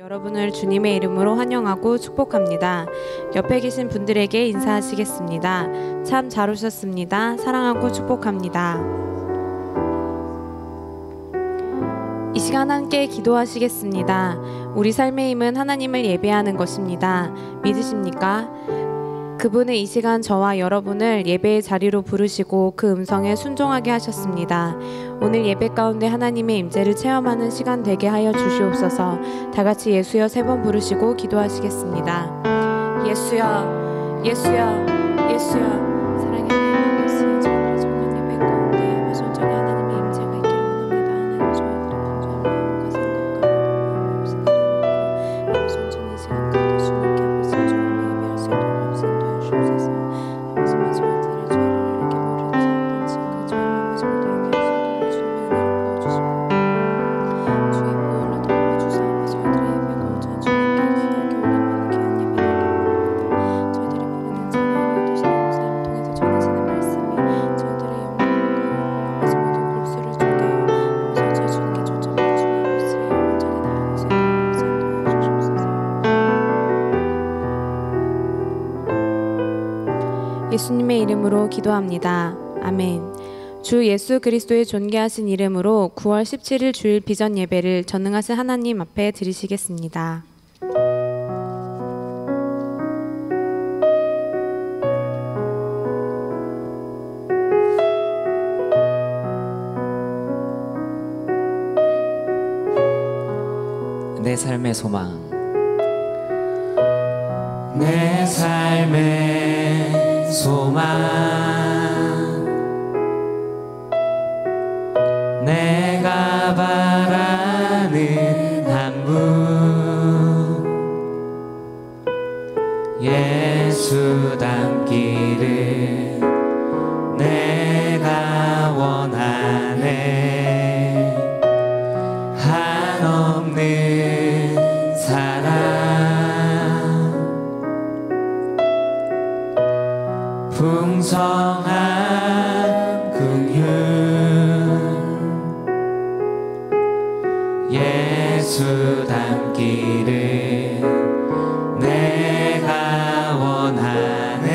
여러분을 주님의 이름으로 환영하고 축복합니다. 옆에 계신 분들에게 인사하시겠습니다. 참 잘 오셨습니다. 사랑하고 축복합니다. 이 시간 함께 기도하시겠습니다. 우리 삶의 힘은 하나님을 예배하는 것입니다. 믿으십니까? 그분은 이 시간 저와 여러분을 예배의 자리로 부르시고 그 음성에 순종하게 하셨습니다. 오늘 예배 가운데 하나님의 임재를 체험하는 시간 되게 하여 주시옵소서. 다 같이 예수여 3번 부르시고 기도하시겠습니다. 예수여, 예수여, 예수여. 사랑의 하나님 아버지, 저희들의 정말 예배 가운데 아버지 온전히 하나님의 임재가 있기를 원합니다. 하나님 저희들의 간절한 마음과 생각과 모든 없이 내려놓고 아버지 온전히 이 시간 가운데 주님께 아버지 조용히 예배할 수 있도록 아버지 인도하여 주옵소서. 아버지 저희들의 죄를 이렇게 모르지 않던 친구 저희 아버지 모두에게 하소서. 주님의 은혜를 부어주시고 주의 보혈로 덮어주사 아버지 저희들의 예배가 온전히 주님께 귀하게 올리는 귀한 예배 되기를 원합니다. 저희들이 부르는 찬양이 되시는 모습을 통해서 전해지는 말씀이 저희들의 영광과 아버지 모든 골수를 주게 하여 아버지 저희 주님께 초점을 주며 아버지 온전히 나아갈 수 있도록 아버지 인도하여 주시옵소서. 예수님의 이름으로 기도합니다. 아멘. 주 예수 그리스도의 존귀하신 이름으로 9월 17일 주일 비전 예배를 전능하신 하나님 앞에 드리시겠습니다. 내 삶의 소망. 내 삶의 소망 내가 바라는 한 분 예수 닮기를 내가 원하네 한없는 사랑 풍성한 긍휼 예수 닮기를 내가 원하네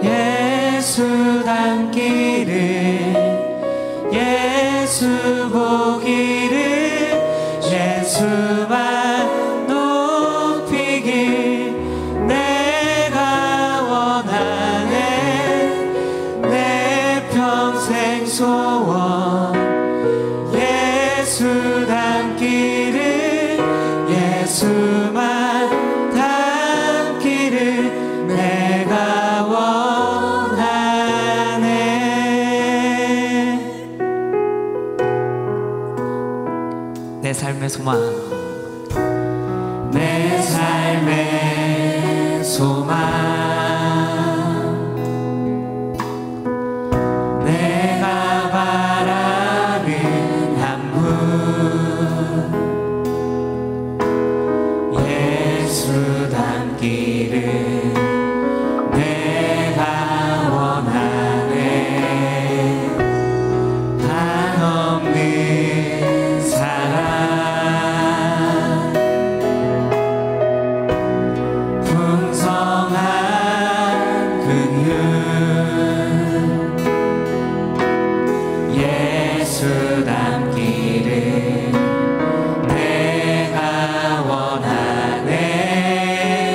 예수 닮기를 예수 보기를 예수만 높이길 내가 원하네 내 평생 소원 예수 닮기를 예수만 닮기를 내가 원하네 내 삶의 소망. 내 삶의 소망 내가 바라는 한 분 예수 닮기를 내가 원하네 한없는 사랑 풍성한 긍휼 예수 닮기를 내가 원하네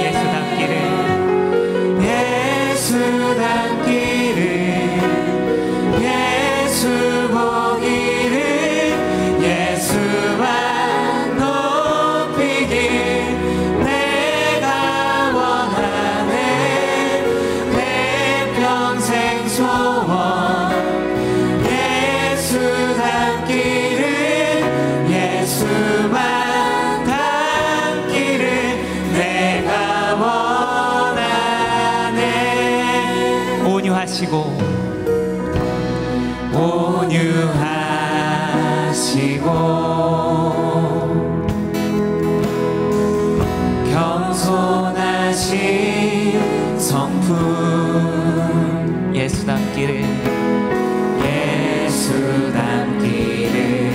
예수 닮기를 예수 닮기를 예수 보기를 예수만 높이길 내가 원하네 내 평생 소원 예수 닮기를 예수만 닮기를 내가 원하네 온유하시고 온유하시고 겸손하신 성품 예수 닮기를 예수 닮기를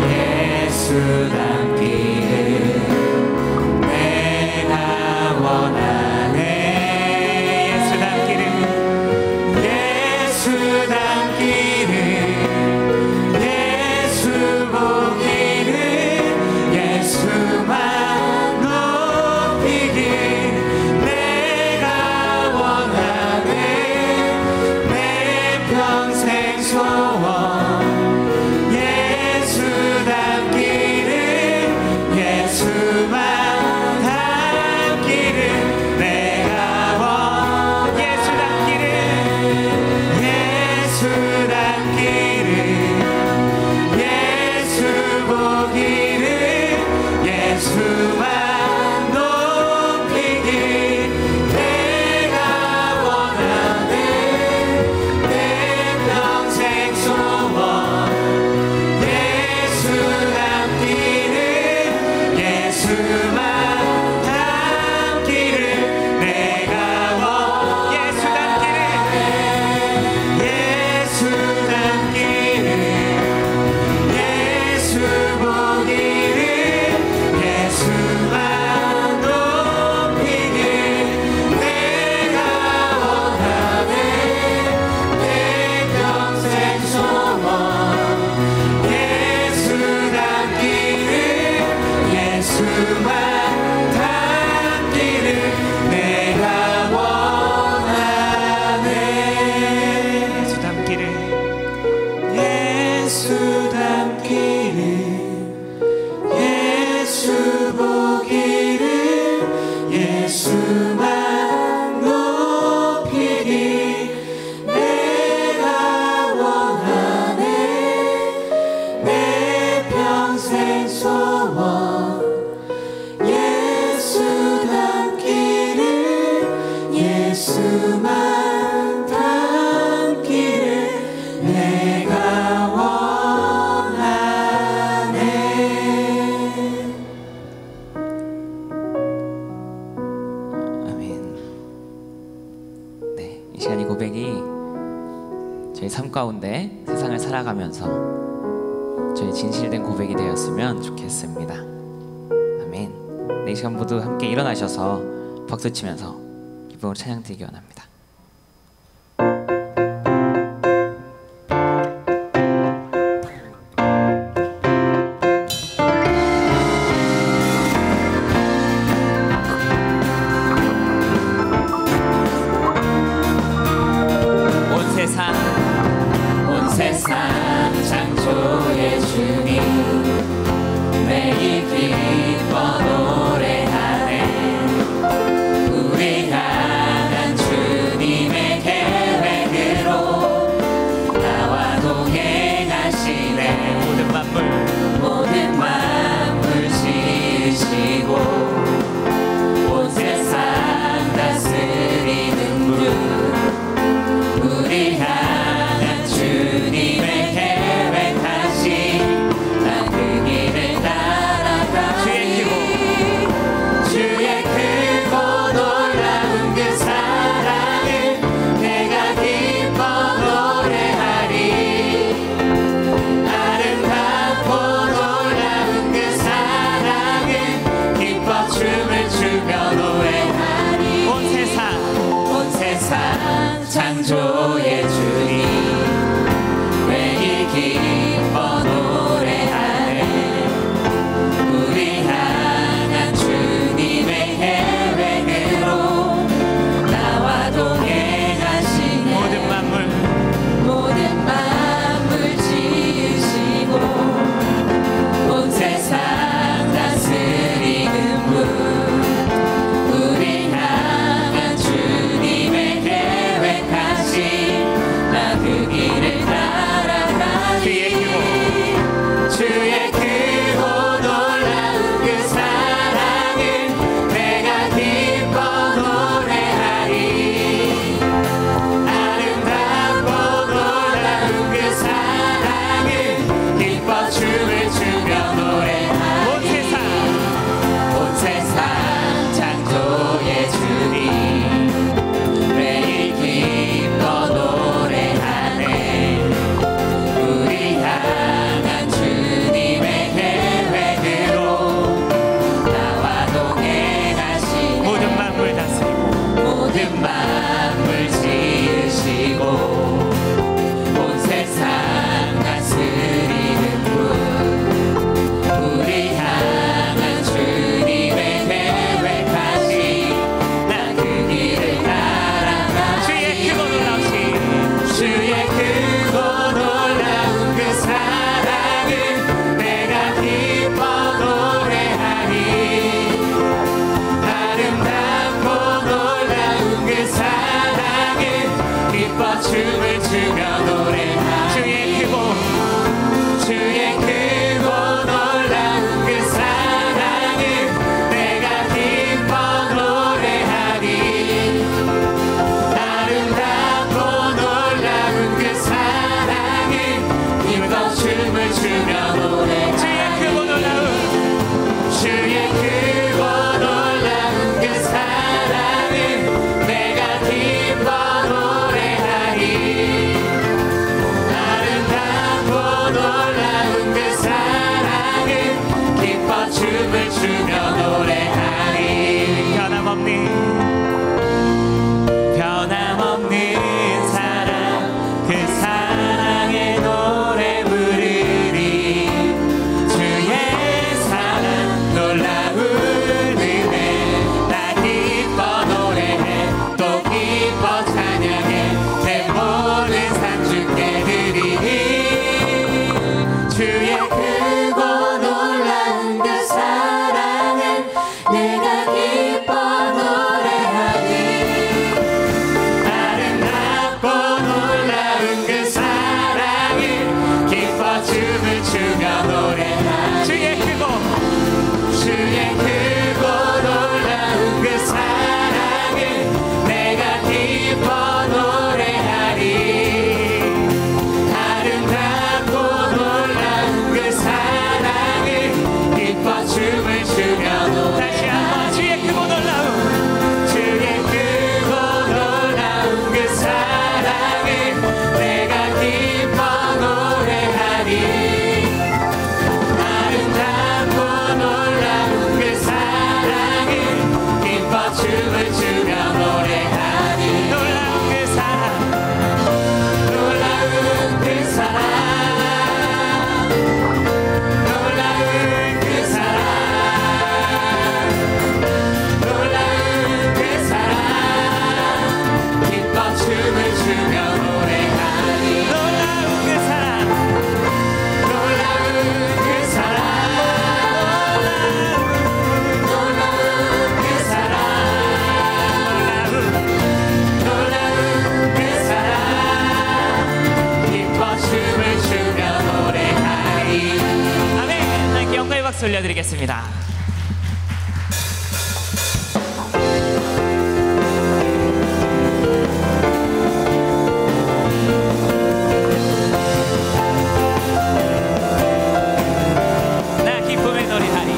예수 닮기를 내가 원하네. 예수 닮기를 예수 닮기를 예수 보기를 예수만 높이길 내가 원하네. 내 평생 소원 예수 닮기를 예수만 닮기를 내가 예수 닮기를 예수 닮기를 예수 보기를 예수만 높이길 내가 원하네. 내 평생 소원 예수 닮기를 예수만 닮기를 내가 예수 닮기를 예수 닮기를 예수 보기를 예수만 높이길 내가 원하네. 내 평생 소원 예수 닮기를 예수만 닮기를 내가 원하네. 예수 닮기를 예수 닮기를 예수 보기를 예수만 높이길 내가 원하네. 내 평생 소원 예수 닮기를 예수만 닮기를 내가 원하네. 아멘. 네, 이 시간 이 고백이 저희 삶 가운데 세상을 살아가면서 저희 진실된 고백이 되었으면 좋겠습니다. 아멘. 네, 이 시간 모두 함께 일어나셔서 박수 치면서 기쁨으로 찬양 드리기 원합니다. 온 세상 창조의 주님 매일 기뻐 노래하네. 우리 향한 주 박수 올려드리겠습니다. 나 기쁨의 노래하리,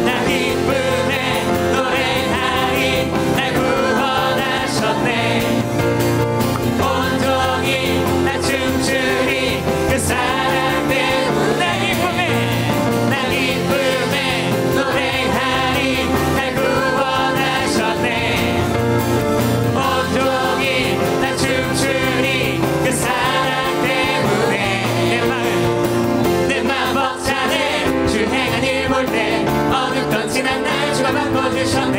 나 기쁨의 노래하리, 날 구원하셨네. 온종일 나 춤추리 그 사랑 때문에. 나 기쁨의 노래하리, 날 구원하셨네. 온종일 나 춤추리 그 사랑 때문에. 내 마음 벅차네. 주 행한 일 볼 때 어둡던 지난 날 주가 바꿔주셨네.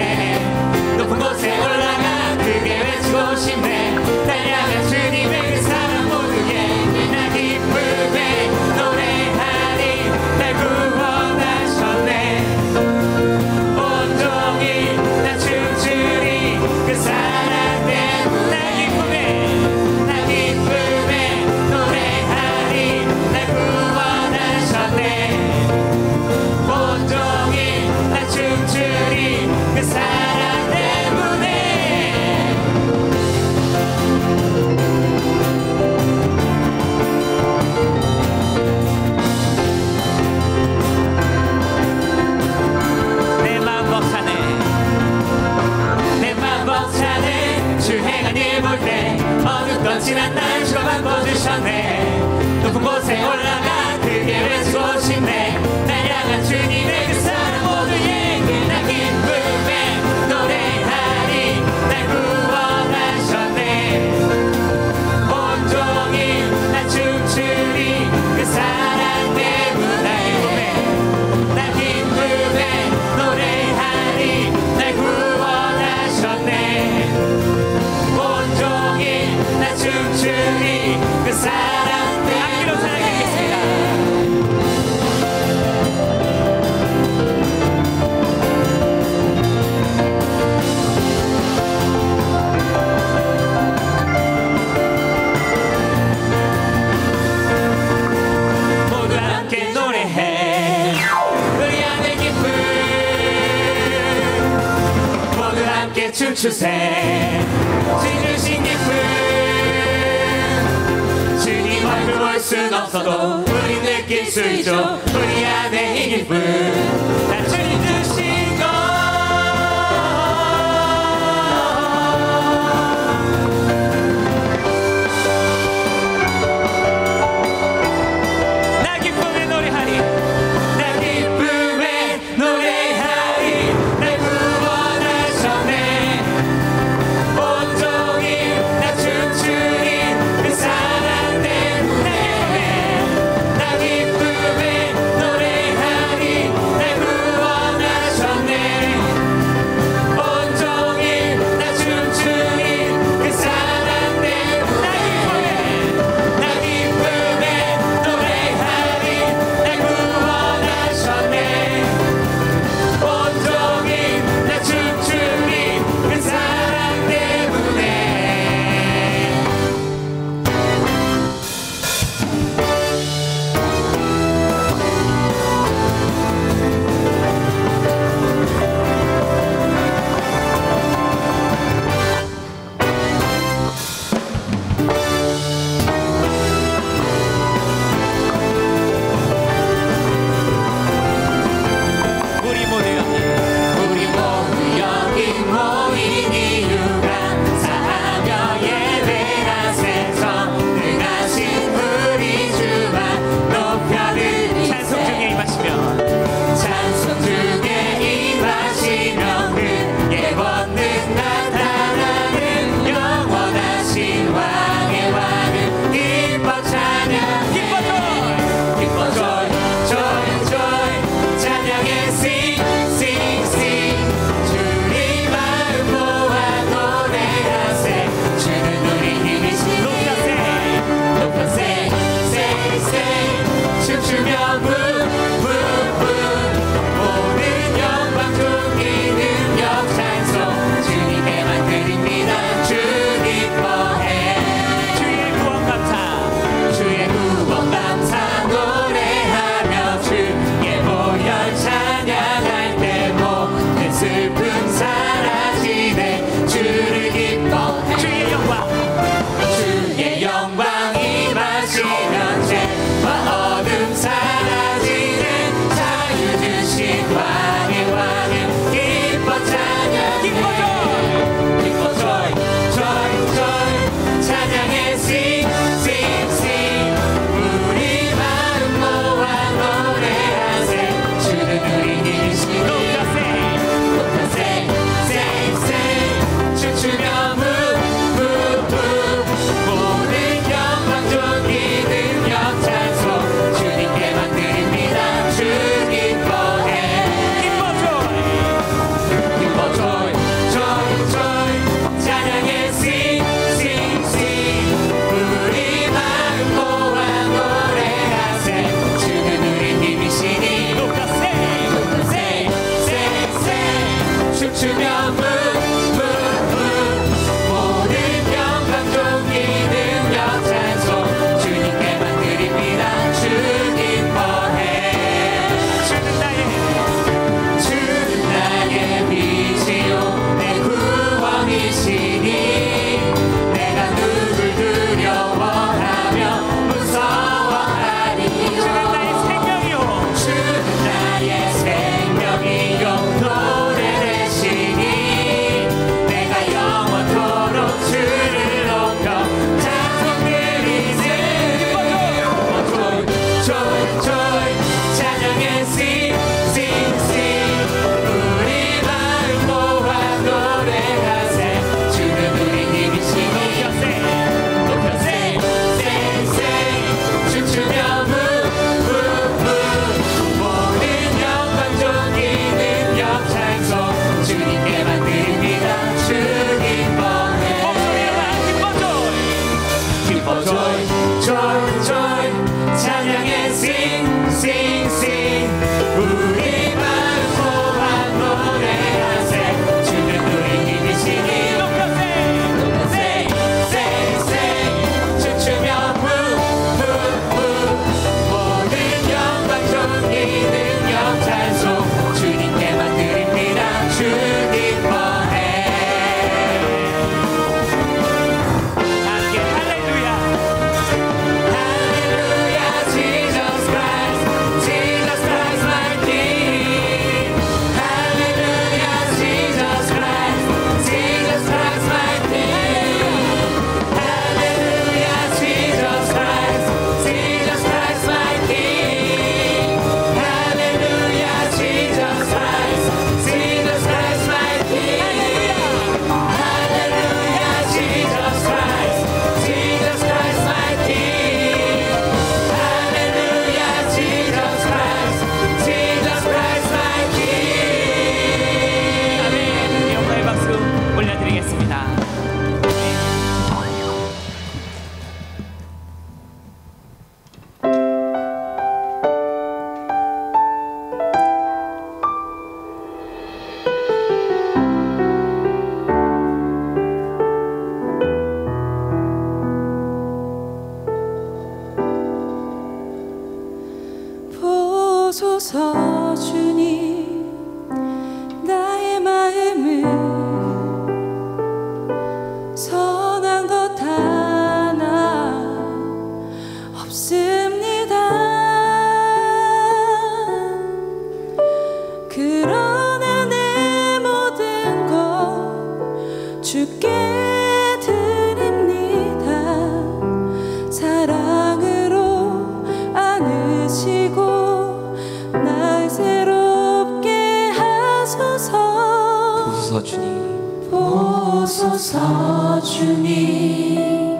높은 곳에 올라가 크게 외치고 싶네. 날 향한 주님의 그 사랑 모두에. 나 기쁨의 노래하리, 날 구원하셨네. 온종일 나 춤추리 그 사랑 때문에. 나 기쁨의 노래하리, 날 구원하셨네. 온종일 나 춤추리 그 사랑 때문에. 내 마음 벅차네, 내 마음 벅차네. 주 행한 일 볼 때 어둡던 지난 날 주가 바꿔주셨네. 높은 곳에 올라가 크게 외치고 싶네. 날 향한 주님의 그 사랑 모두에게. 나 기쁨의 노래하리, 날 구원하셨네. 온종일 나 춤추리 그 사랑 때문에. 나 기쁨의 노래하리, 날 구원하셨네. 온종일 나 춤추리 그 사랑 때문에. 악기로 사랑하겠습니다. 모두 함께 노래해. 우리 안의 기쁨 모두 함께 춤추세. 주님 주신 기쁨 주님 얼굴 볼 순 없어도 우리 느낄 수 있죠. 우리 안에 이 기쁨 다 주님 주신 것. 나 기쁨의 노래하리, 나 기쁨의 노래하리, 날 구원하셨네. 온종일 나 춤추리 그 사랑 때문에. 나 기쁨의 노래하리, 날 구원하셨네. 보소서 주님 나의 마음을 선한 것 하나 없습니다. 그러나 내 모든 것 주께 드립니다. 사랑으로 안으시고 날 새롭게 하소서. 보소서 주님, 보소서 주님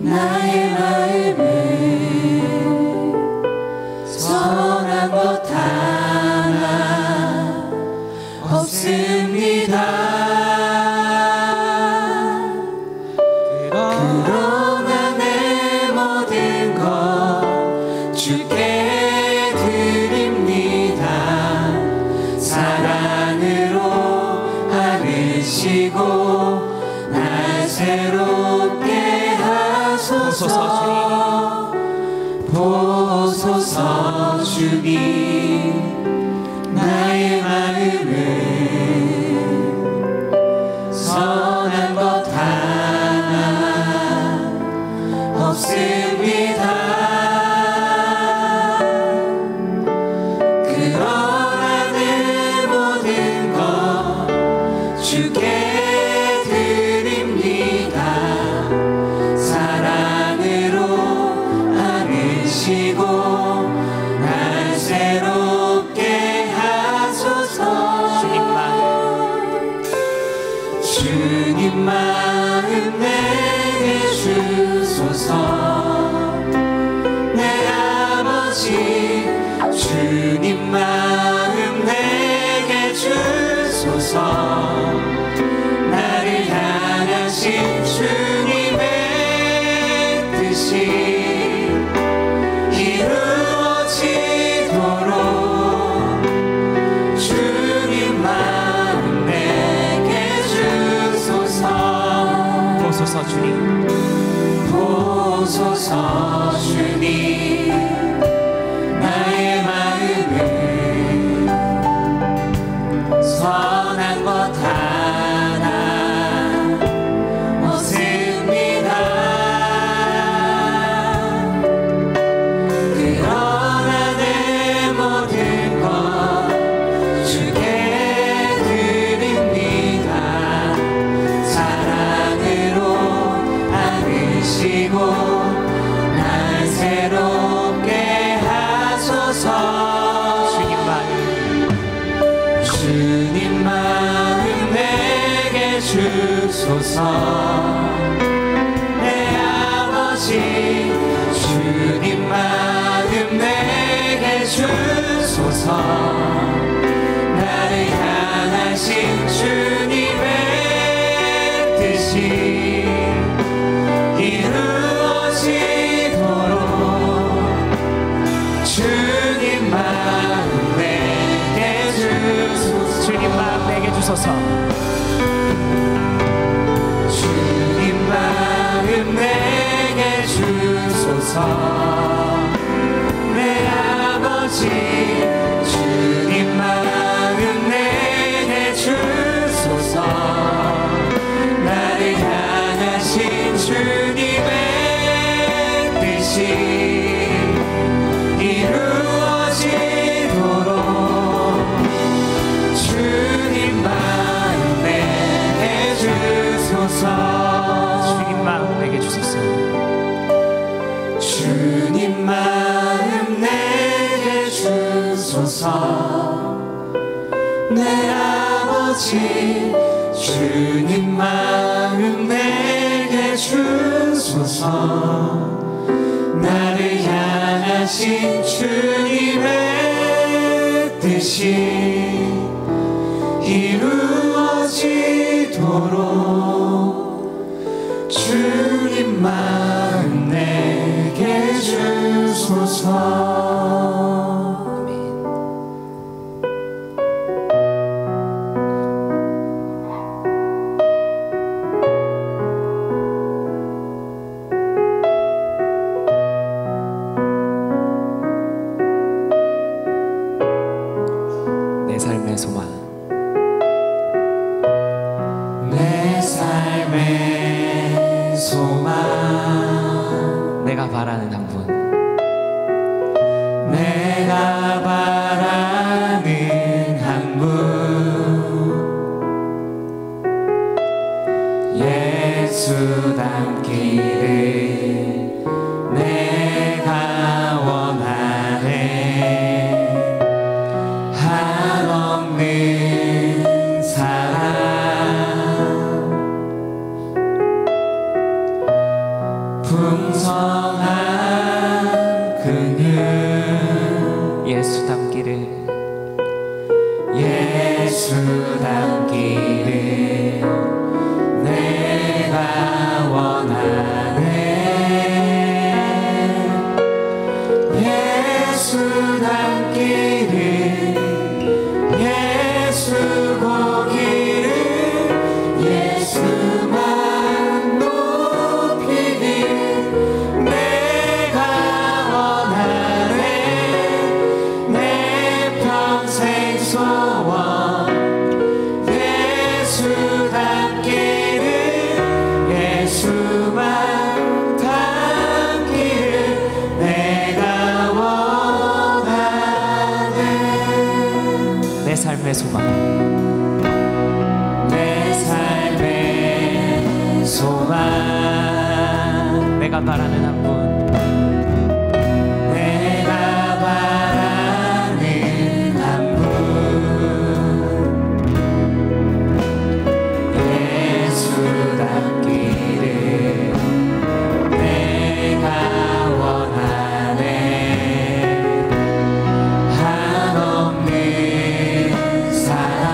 나의 마음을 선한 것 하나 없습니다. 그러나 내 모든 것 주께 드립니다. 사랑으로 안으시고 날 새롭게 하소서. 보소서 주님 나의 마음을 선한 것 하나 없습니다. 그러나 내 모든 것 주께 드립니다. 사랑으로 안으시고 날 새롭게 하소서. 주님 마음 내게 주소서. 내 아버지 주님 마음 내게 주소서. 나를 향하신 주님의 뜻이 이루어지도록 주님 마음 내게 주소서. 보소서 주님, 보소서 주님 나의 마음을 선한 것 하나 없습니다. 그러나 내 모든 것 주께 드립니다. 사랑으로 안으시고 날 새롭게 하소서. 주님 마음 내게 주소서. 내 아버지 주님 마음 내게 주소서. 나를 향하신 주님의 뜻이 이루어지도록 주님 마음 내게 주소서. 주님 마음 내게 주소서. 주님 마음 내게 주소서. 내 아버지 주님 마음 내게 주소서. 나를 향하신 주님의 뜻이 이루어지도록 주님 마음 내게 주소서. 주님 마음 내게 주소서. 주님 마음 내게 주소서. 내 아버지 주님 마음 내게 주소서. 나를 향하신 주님의 뜻이 이루어지도록 주님 마음 내게 주소서. 내가 바라는 한 분. 내가 바라는 한 분, 예수 닮기를 내가 원하네. 한없는 사랑, 풍성한 긍휼, 예수 닮기를 예수 닮기를 내가 원하네. 예수 닮기를, 예수 보기를, 예수만 높이길 내가 원하네. 내 평생 소원, 예수 닮기를, 예수만 닮기를 내가 원하네. 내 삶의 소망. 내 삶의 소망, 내가 바라는 한 분. 내가 바라는 한 분, 예수 닮기를 내가 원하네. 한없는 사랑,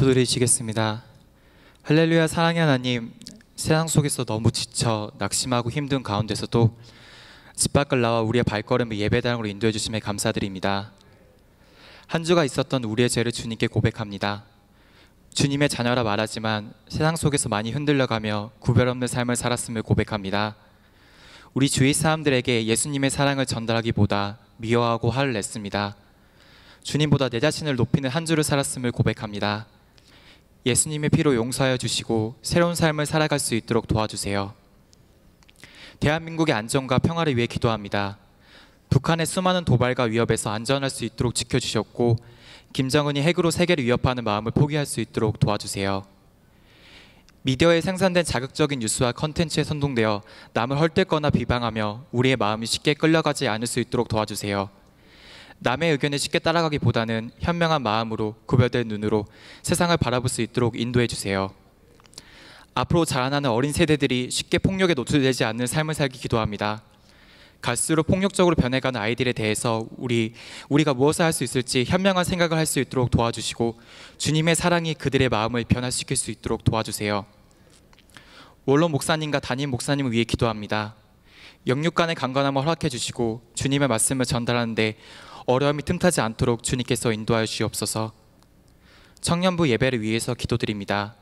기도드리시겠습니다. 할렐루야. 사랑의 하나님, 세상 속에서 너무 지쳐 낙심하고 힘든 가운데서도 집 밖을 나와 우리의 발걸음을 예배당으로 인도해 주심에 감사드립니다. 한 주가 있었던 우리의 죄를 주님께 고백합니다. 주님의 자녀라 말하지만 세상 속에서 많이 흔들려가며 구별 없는 삶을 살았음을 고백합니다. 우리 주위 사람들에게 예수님의 사랑을 전달하기보다 미워하고 화를 냈습니다. 주님보다 내 자신을 높이는 한 주를 살았음을 고백합니다. 예수님의 피로 용서하여 주시고 새로운 삶을 살아갈 수 있도록 도와주세요. 대한민국의 안전과 평화를 위해 기도합니다. 북한의 수많은 도발과 위협에서 안전할 수 있도록 지켜주셨고 김정은이 핵으로 세계를 위협하는 마음을 포기할 수 있도록 도와주세요. 미디어에 생산된 자극적인 뉴스와 컨텐츠에 선동되어 남을 헐뜯거나 비방하며 우리의 마음이 쉽게 끌려가지 않을 수 있도록 도와주세요. 남의 의견에 쉽게 따라가기보다는 현명한 마음으로 구별된 눈으로 세상을 바라볼 수 있도록 인도해 주세요. 앞으로 자라나는 어린 세대들이 쉽게 폭력에 노출되지 않는 삶을 살기 기도합니다. 갈수록 폭력적으로 변해가는 아이들에 대해서 우리가 무엇을 할 수 있을지 현명한 생각을 할 수 있도록 도와주시고 주님의 사랑이 그들의 마음을 변화시킬 수 있도록 도와주세요. 원로 목사님과 담임 목사님을 위해 기도합니다. 영육 간의 강건함을 허락해 주시고 주님의 말씀을 전달하는데 어려움이 틈타지 않도록 주님께서 인도하여 주시옵소서. 청년부 예배를 위해서 기도드립니다.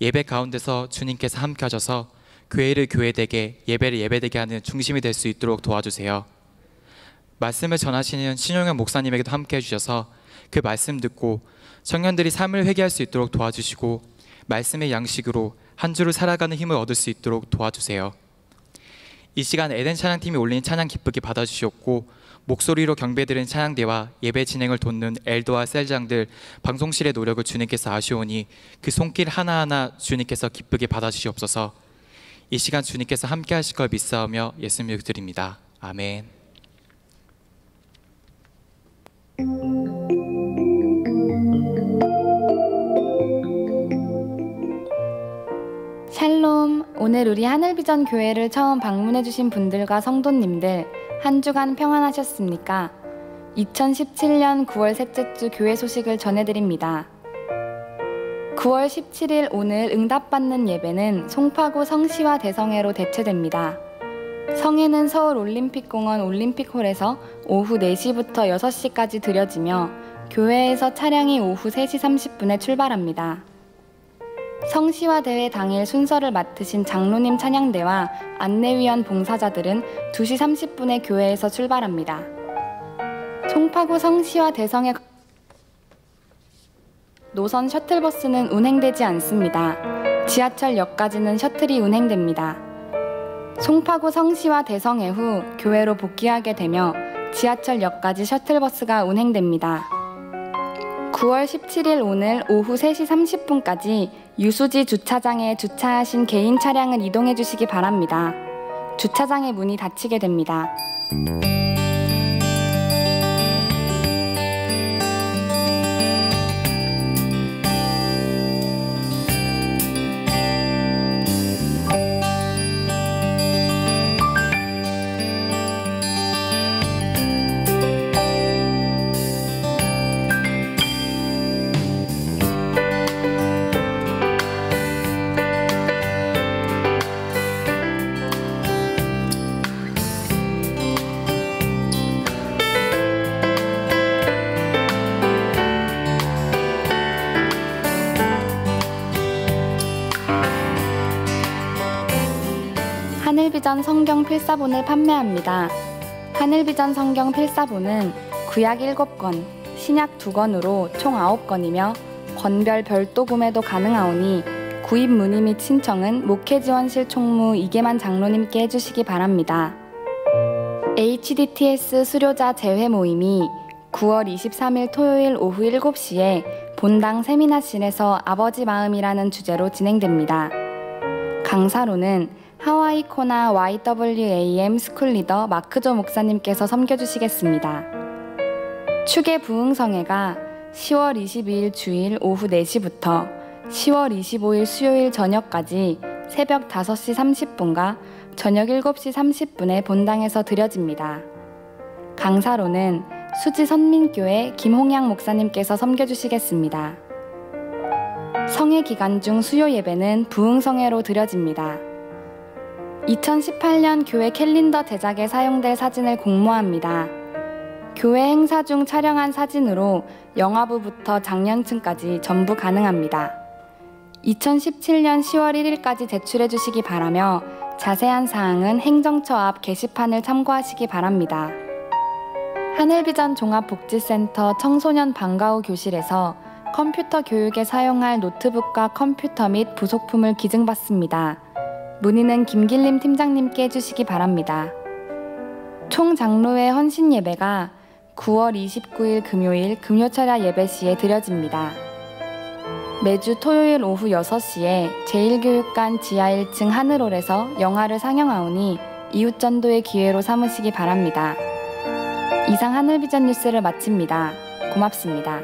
예배 가운데서 주님께서 함께 하셔서 교회를 교회되게, 예배를 예배되게 하는 중심이 될 수 있도록 도와주세요. 말씀을 전하시는 신용현 목사님에게도 함께 해주셔서 그 말씀 듣고 청년들이 삶을 회개할 수 있도록 도와주시고 말씀의 양식으로 한 주를 살아가는 힘을 얻을 수 있도록 도와주세요. 이 시간 에덴 찬양팀이 올린 찬양 기쁘게 받아주시옵고 목소리로 경배드리는 찬양대와 예배 진행을 돕는 엘도와 셀장들 방송실의 노력을 주님께서 아시오니 그 손길 하나하나 주님께서 기쁘게 받아주시옵소서. 이 시간 주님께서 함께 하실 걸 믿사오며 예수님을 드립니다. 아멘. 샬롬. 오늘 우리 하늘비전 교회를 처음 방문해주신 분들과 성도님들 한 주간 평안하셨습니까? 2017년 9월 셋째 주 교회 소식을 전해드립니다. 9월 17일 오늘 응답받는 예배는 송파구 성시와 대성회로 대체됩니다. 성회는 서울 올림픽공원 올림픽홀에서 오후 4시부터 6시까지 드려지며 교회에서 차량이 오후 3시 30분에 출발합니다. 성시화 대회 당일 순서를 맡으신 장로님 찬양대와 안내위원 봉사자들은 2시 30분에 교회에서 출발합니다. 송파구 성시화 대성회 노선 셔틀버스는 운행되지 않습니다. 지하철역까지는 셔틀이 운행됩니다. 송파구 성시화 대성회 후 교회로 복귀하게 되며 지하철역까지 셔틀버스가 운행됩니다. 9월 17일 오늘 오후 3시 30분까지 유수지 주차장에 주차하신 개인 차량을 이동해 주시기 바랍니다. 주차장의 문이 닫히게 됩니다. 하늘비전 성경 필사본을 판매합니다. 하늘비전 성경 필사본은 구약 7권, 신약 2권으로 총 9권이며 권별 별도 구매도 가능하오니 구입 문의 및 신청은 목회지원실 총무 이계만 장로님께 해주시기 바랍니다. HDTS 수료자 재회 모임이 9월 23일 토요일 오후 7시에 본당 세미나실에서 아버지 마음이라는 주제로 진행됩니다. 강사로는 하와이 코나 YWAM 스쿨리더 마크조 목사님께서 섬겨주시겠습니다. 축의 부흥성회가 10월 22일 주일 오후 4시부터 10월 25일 수요일 저녁까지 새벽 5시 30분과 저녁 7시 30분에 본당에서 드려집니다. 강사로는 수지 선민교회 김홍양 목사님께서 섬겨주시겠습니다. 성회 기간 중 수요 예배는 부흥성회로 드려집니다. 2018년 교회 캘린더 제작에 사용될 사진을 공모합니다. 교회 행사 중 촬영한 사진으로 영화부부터 장년층까지 전부 가능합니다. 2017년 10월 1일까지 제출해 주시기 바라며 자세한 사항은 행정처 앞 게시판을 참고하시기 바랍니다. 하늘비전 종합복지센터 청소년 방과 후 교실에서 컴퓨터 교육에 사용할 노트북과 컴퓨터 및 부속품을 기증받습니다. 문의는 김길림 팀장님께 해주시기 바랍니다. 총 장로회 헌신 예배가 9월 29일 금요일 금요철야 예배 시에 드려집니다. 매주 토요일 오후 6시에 제1교육관 지하 1층 하늘홀에서 영화를 상영하오니 이웃전도의 기회로 삼으시기 바랍니다. 이상 하늘비전 뉴스를 마칩니다. 고맙습니다.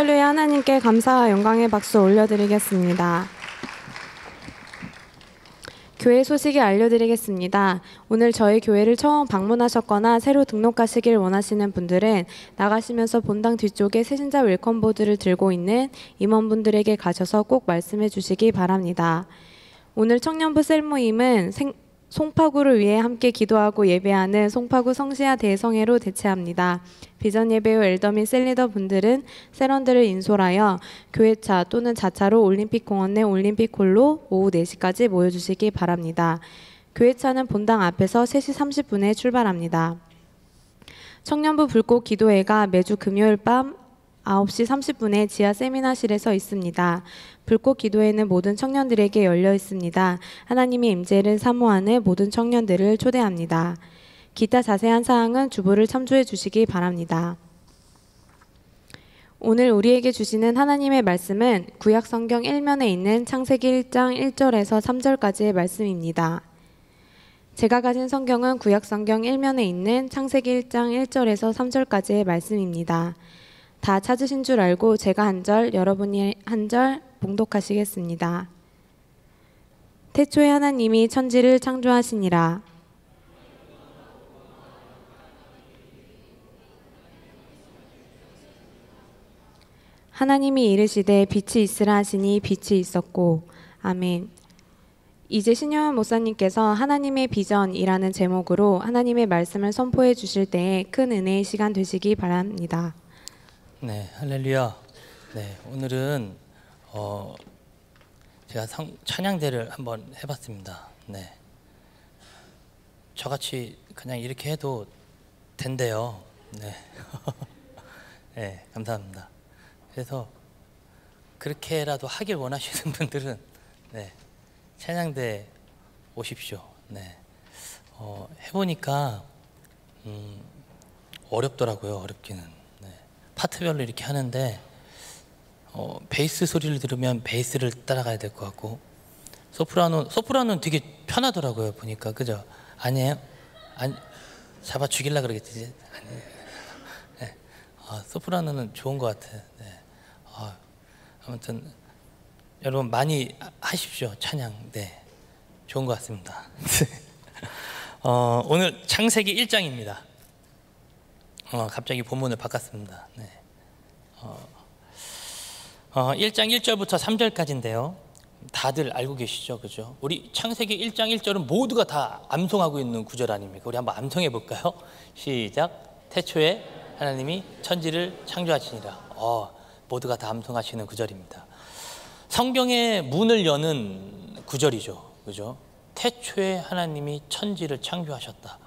할렐루야. 하나님께 감사와 영광의 박수 올려드리겠습니다. 교회 소식을 알려드리겠습니다. 오늘 저희 교회를 처음 방문하셨거나 새로 등록하시길 원하시는 분들은 나가시면서 본당 뒤쪽에 새신자 웰컴보드를 들고 있는 임원분들에게 가셔서 꼭 말씀해 주시기 바랍니다. 오늘 청년부 셀 모임은 송파구를 위해 함께 기도하고 예배하는 송파구 성시야 대성회로 대체합니다. 비전 예배 후 엘더 및 셀리더 분들은 셀원들을 인솔하여 교회차 또는 자차로 올림픽 공원 내 올림픽홀로 오후 4시까지 모여주시기 바랍니다. 교회차는 본당 앞에서 3시 30분에 출발합니다. 청년부 불꽃 기도회가 매주 금요일 밤 9시 30분에 지하 세미나실에서 있습니다. 불꽃 기도회는 모든 청년들에게 열려 있습니다. 하나님의 임재를 사모하는 모든 청년들을 초대합니다. 기타 자세한 사항은 주보를 참조해 주시기 바랍니다. 오늘 우리에게 주시는 하나님의 말씀은 구약 성경 1면에 있는 창세기 1장 1절에서 3절까지의 말씀입니다. 제가 가진 성경은 구약 성경 1면에 있는 창세기 1장 1절에서 3절까지의 말씀입니다. 다 찾으신 줄 알고 제가 한 절, 여러분이 한 절 봉독하시겠습니다. 태초에 하나님이 천지를 창조하시니라. 하나님이 이르시되 빛이 있으라 하시니 빛이 있었고. 아멘. 이제 신효연 목사님께서 하나님의 비전이라는 제목으로 하나님의 말씀을 선포해 주실 때에 큰 은혜의 시간 되시기 바랍니다. 네, 할렐루야. 네, 오늘은 제가 찬양대를 한번 해봤습니다. 네, 저같이 그냥 이렇게 해도 된대요. 네, 네, 감사합니다. 그래서 그렇게라도 하길 원하시는 분들은 네, 찬양대 오십시오. 네, 해보니까 어렵더라고요. 어렵기는. 네, 파트별로 이렇게 하는데 베이스 소리를 들으면 베이스를 따라가야 될 것 같고 소프라노는 되게 편하더라고요. 보니까. 그죠? 아니에요? 아니, 잡아 죽일라 그러겠지. 아니에요. 네. 소프라노는 좋은 것 같아요. 네. 아무튼 여러분 많이 하십시오. 찬양. 네, 좋은 것 같습니다. 오늘 창세기 1장입니다. 갑자기 본문을 바꿨습니다. 네. 1장 1절부터 3절까지인데요. 다들 알고 계시죠? 그죠? 우리 창세기 1장 1절은 모두가 다 암송하고 있는 구절 아닙니까? 우리 한번 암송해 볼까요? 시작. 태초에 하나님이 천지를 창조하시니라. 모두가 다 암송하시는 구절입니다. 성경의 문을 여는 구절이죠. 그죠? 태초에 하나님이 천지를 창조하셨다.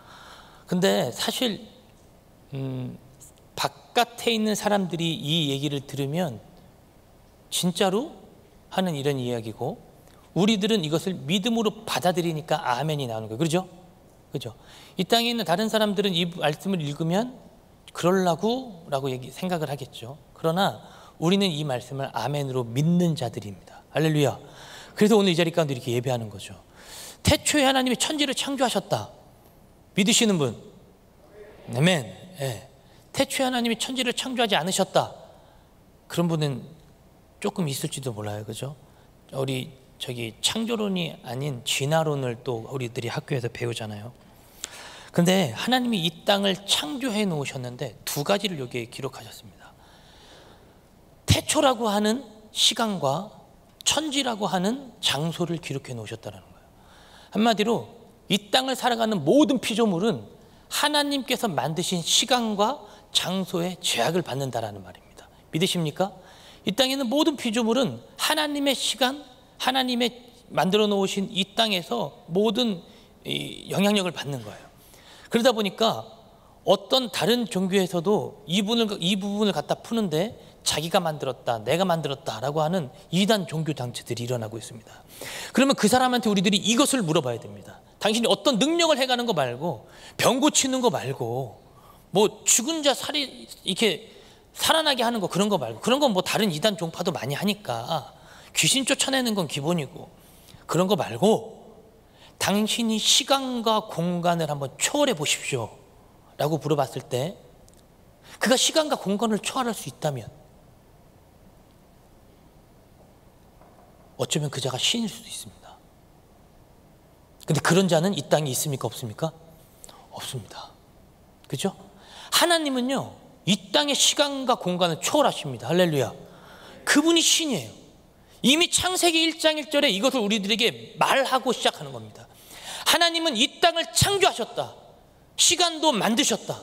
근데 사실 바깥에 있는 사람들이 이 얘기를 들으면 진짜로 하는 이런 이야기고, 우리들은 이것을 믿음으로 받아들이니까 아멘이 나오는 거예요. 그렇죠? 그죠? 이 땅에 있는 다른 사람들은 이 말씀을 읽으면 그럴라고 라고 생각을 하겠죠. 그러나 우리는 이 말씀을 아멘으로 믿는 자들입니다. 할렐루야. 그래서 오늘 이 자리 가운데 이렇게 예배하는 거죠. 태초에 하나님이 천지를 창조하셨다. 믿으시는 분? 아멘. 네. 태초에 하나님이 천지를 창조하지 않으셨다. 그런 분은 조금 있을지도 몰라요. 그죠? 우리 창조론이 아닌 진화론을 또 우리들이 학교에서 배우잖아요. 근데 하나님이 이 땅을 창조해 놓으셨는데 두 가지를 여기에 기록하셨습니다. 태초라고 하는 시간과 천지라고 하는 장소를 기록해 놓으셨다는 거예요. 한마디로 이 땅을 살아가는 모든 피조물은 하나님께서 만드신 시간과 장소에 제약을 받는다라는 말입니다. 믿으십니까? 이 땅에 있는 모든 피조물은 하나님의 시간, 하나님의 만들어 놓으신 이 땅에서 모든 영향력을 받는 거예요. 그러다 보니까 어떤 다른 종교에서도 이 부분을 갖다 푸는데 자기가 만들었다, 내가 만들었다라고 하는 이단 종교 단체들이 일어나고 있습니다. 그러면 그 사람한테 우리들이 이것을 물어봐야 됩니다. 당신이 어떤 능력을 해가는 거 말고, 병 고치는 거 말고, 뭐 죽은 자 이렇게 살아나게 하는 거, 그런 거 말고, 그런 건 뭐 다른 이단 종파도 많이 하니까 귀신 쫓아내는 건 기본이고, 그런 거 말고 당신이 시간과 공간을 한번 초월해 보십시오 라고 물어봤을 때, 그가 시간과 공간을 초월할 수 있다면 어쩌면 그 자가 신일 수도 있습니다. 근데 그런 자는 이 땅에 있습니까? 없습니까? 없습니다. 그죠? 하나님은요, 이 땅의 시간과 공간을 초월하십니다. 할렐루야. 그분이 신이에요. 이미 창세기 1장 1절에 이것을 우리들에게 말하고 시작하는 겁니다. 하나님은 이 땅을 창조하셨다. 시간도 만드셨다.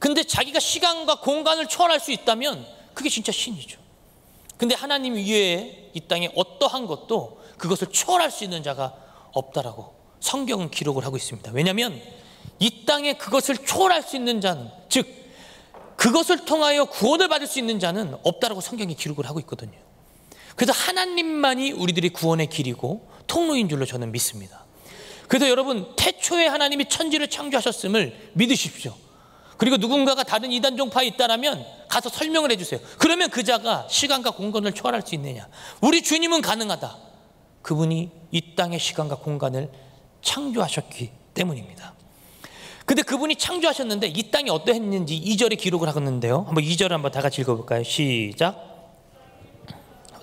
근데 자기가 시간과 공간을 초월할 수 있다면 그게 진짜 신이죠. 근데 하나님 이외에 이 땅에 어떠한 것도 그것을 초월할 수 있는 자가 없다라고 성경은 기록을 하고 있습니다. 왜냐하면 이 땅에 그것을 초월할 수 있는 자는, 즉 그것을 통하여 구원을 받을 수 있는 자는 없다라고 성경이 기록을 하고 있거든요. 그래서 하나님만이 우리들의 구원의 길이고 통로인 줄로 저는 믿습니다. 그래서 여러분, 태초에 하나님이 천지를 창조하셨음을 믿으십시오. 그리고 누군가가 다른 이단 종파에 있다라면 가서 설명을 해주세요. 그러면 그 자가 시간과 공간을 초월할 수 있느냐? 우리 주님은 가능하다. 그분이 이 땅의 시간과 공간을 창조하셨기 때문입니다. 근데 그분이 창조하셨는데 이 땅이 어떠했는지 2절에 기록을 하겠는데요. 한번 2절을 한번 다 같이 읽어볼까요? 시작.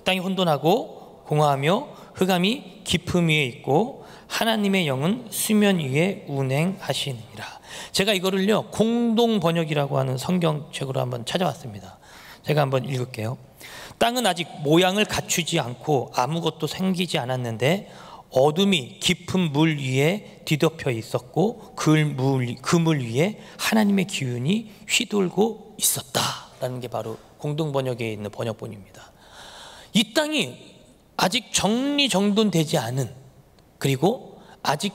땅이 혼돈하고 공허하며 흑암이 깊음 위에 있고 하나님의 영은 수면 위에 운행하시니라. 제가 이거를요 공동 번역이라고 하는 성경책으로 한번 찾아왔습니다. 제가 한번 읽을게요. 땅은 아직 모양을 갖추지 않고 아무것도 생기지 않았는데 어둠이 깊은 물 위에 뒤덮여 있었고 그 물 위에 하나님의 기운이 휘돌고 있었다라는 게 바로 공동 번역에 있는 번역본입니다. 이 땅이 아직 정리정돈되지 않은, 그리고 아직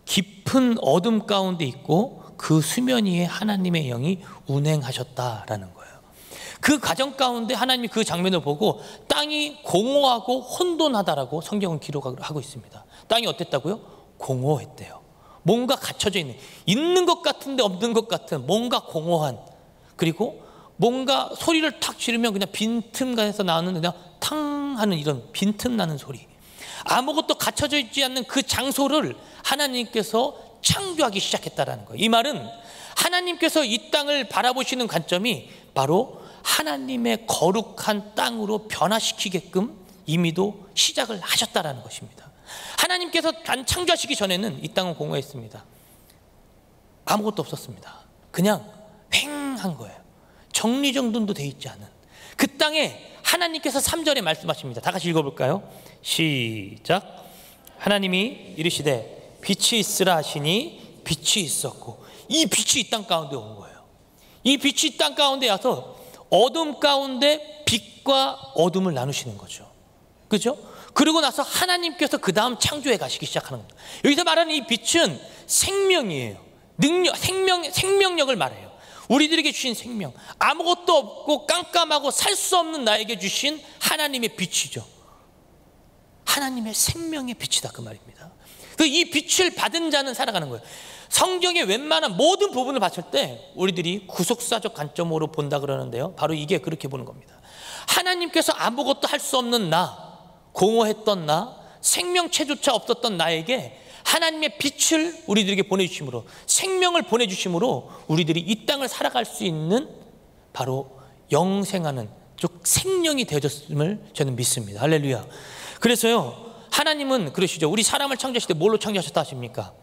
깊은 어둠 가운데 있고 그 수면 위에 하나님의 영이 운행하셨다라는 거예요. 그 과정 가운데 하나님이 그 장면을 보고 땅이 공허하고 혼돈하다라고 성경은 기록하고 있습니다. 땅이 어땠다고요? 공허했대요. 뭔가 갖춰져 있는 것 같은데 없는 것 같은 뭔가 공허한, 그리고 뭔가 소리를 탁 지르면 그냥 빈틈가에서 나오는 그냥 탕 하는 이런 빈틈 나는 소리, 아무것도 갖춰져 있지 않는 그 장소를 하나님께서 창조하기 시작했다라는 거예요. 이 말은 하나님께서 이 땅을 바라보시는 관점이 바로 하나님의 거룩한 땅으로 변화시키게끔 이미도 시작을 하셨다라는 것입니다. 하나님께서 창조하시기 전에는 이 땅은 공허했습니다. 아무것도 없었습니다. 그냥 휑한 거예요. 정리정돈도 돼 있지 않은 그 땅에 하나님께서 3절에 말씀하십니다. 다 같이 읽어볼까요? 시작. 하나님이 이르시되 빛이 있으라 하시니 빛이 있었고, 이 빛이 이 땅 가운데 온 거예요. 이 빛이 이 땅 가운데 와서 어둠 가운데 빛과 어둠을 나누시는 거죠. 그죠? 그리고 나서 하나님께서 그 다음 창조해 가시기 시작하는 겁니다. 여기서 말하는 이 빛은 생명이에요. 능력, 생명력을 말해요. 우리들에게 주신 생명, 아무것도 없고 깜깜하고 살 수 없는 나에게 주신 하나님의 빛이죠. 하나님의 생명의 빛이다 그 말입니다. 이 빛을 받은 자는 살아가는 거예요. 성경의 웬만한 모든 부분을 봤을 때 우리들이 구속사적 관점으로 본다 그러는데요, 바로 이게 그렇게 보는 겁니다. 하나님께서 아무것도 할 수 없는 나, 공허했던 나, 생명체조차 없었던 나에게 하나님의 빛을 우리들에게 보내주심으로, 생명을 보내주심으로 우리들이 이 땅을 살아갈 수 있는 바로 영생하는 즉 생명이 되어졌음을 저는 믿습니다. 할렐루야. 그래서요, 하나님은 그러시죠. 우리 사람을 창조하실 때 뭘로 창조하셨다 하십니까?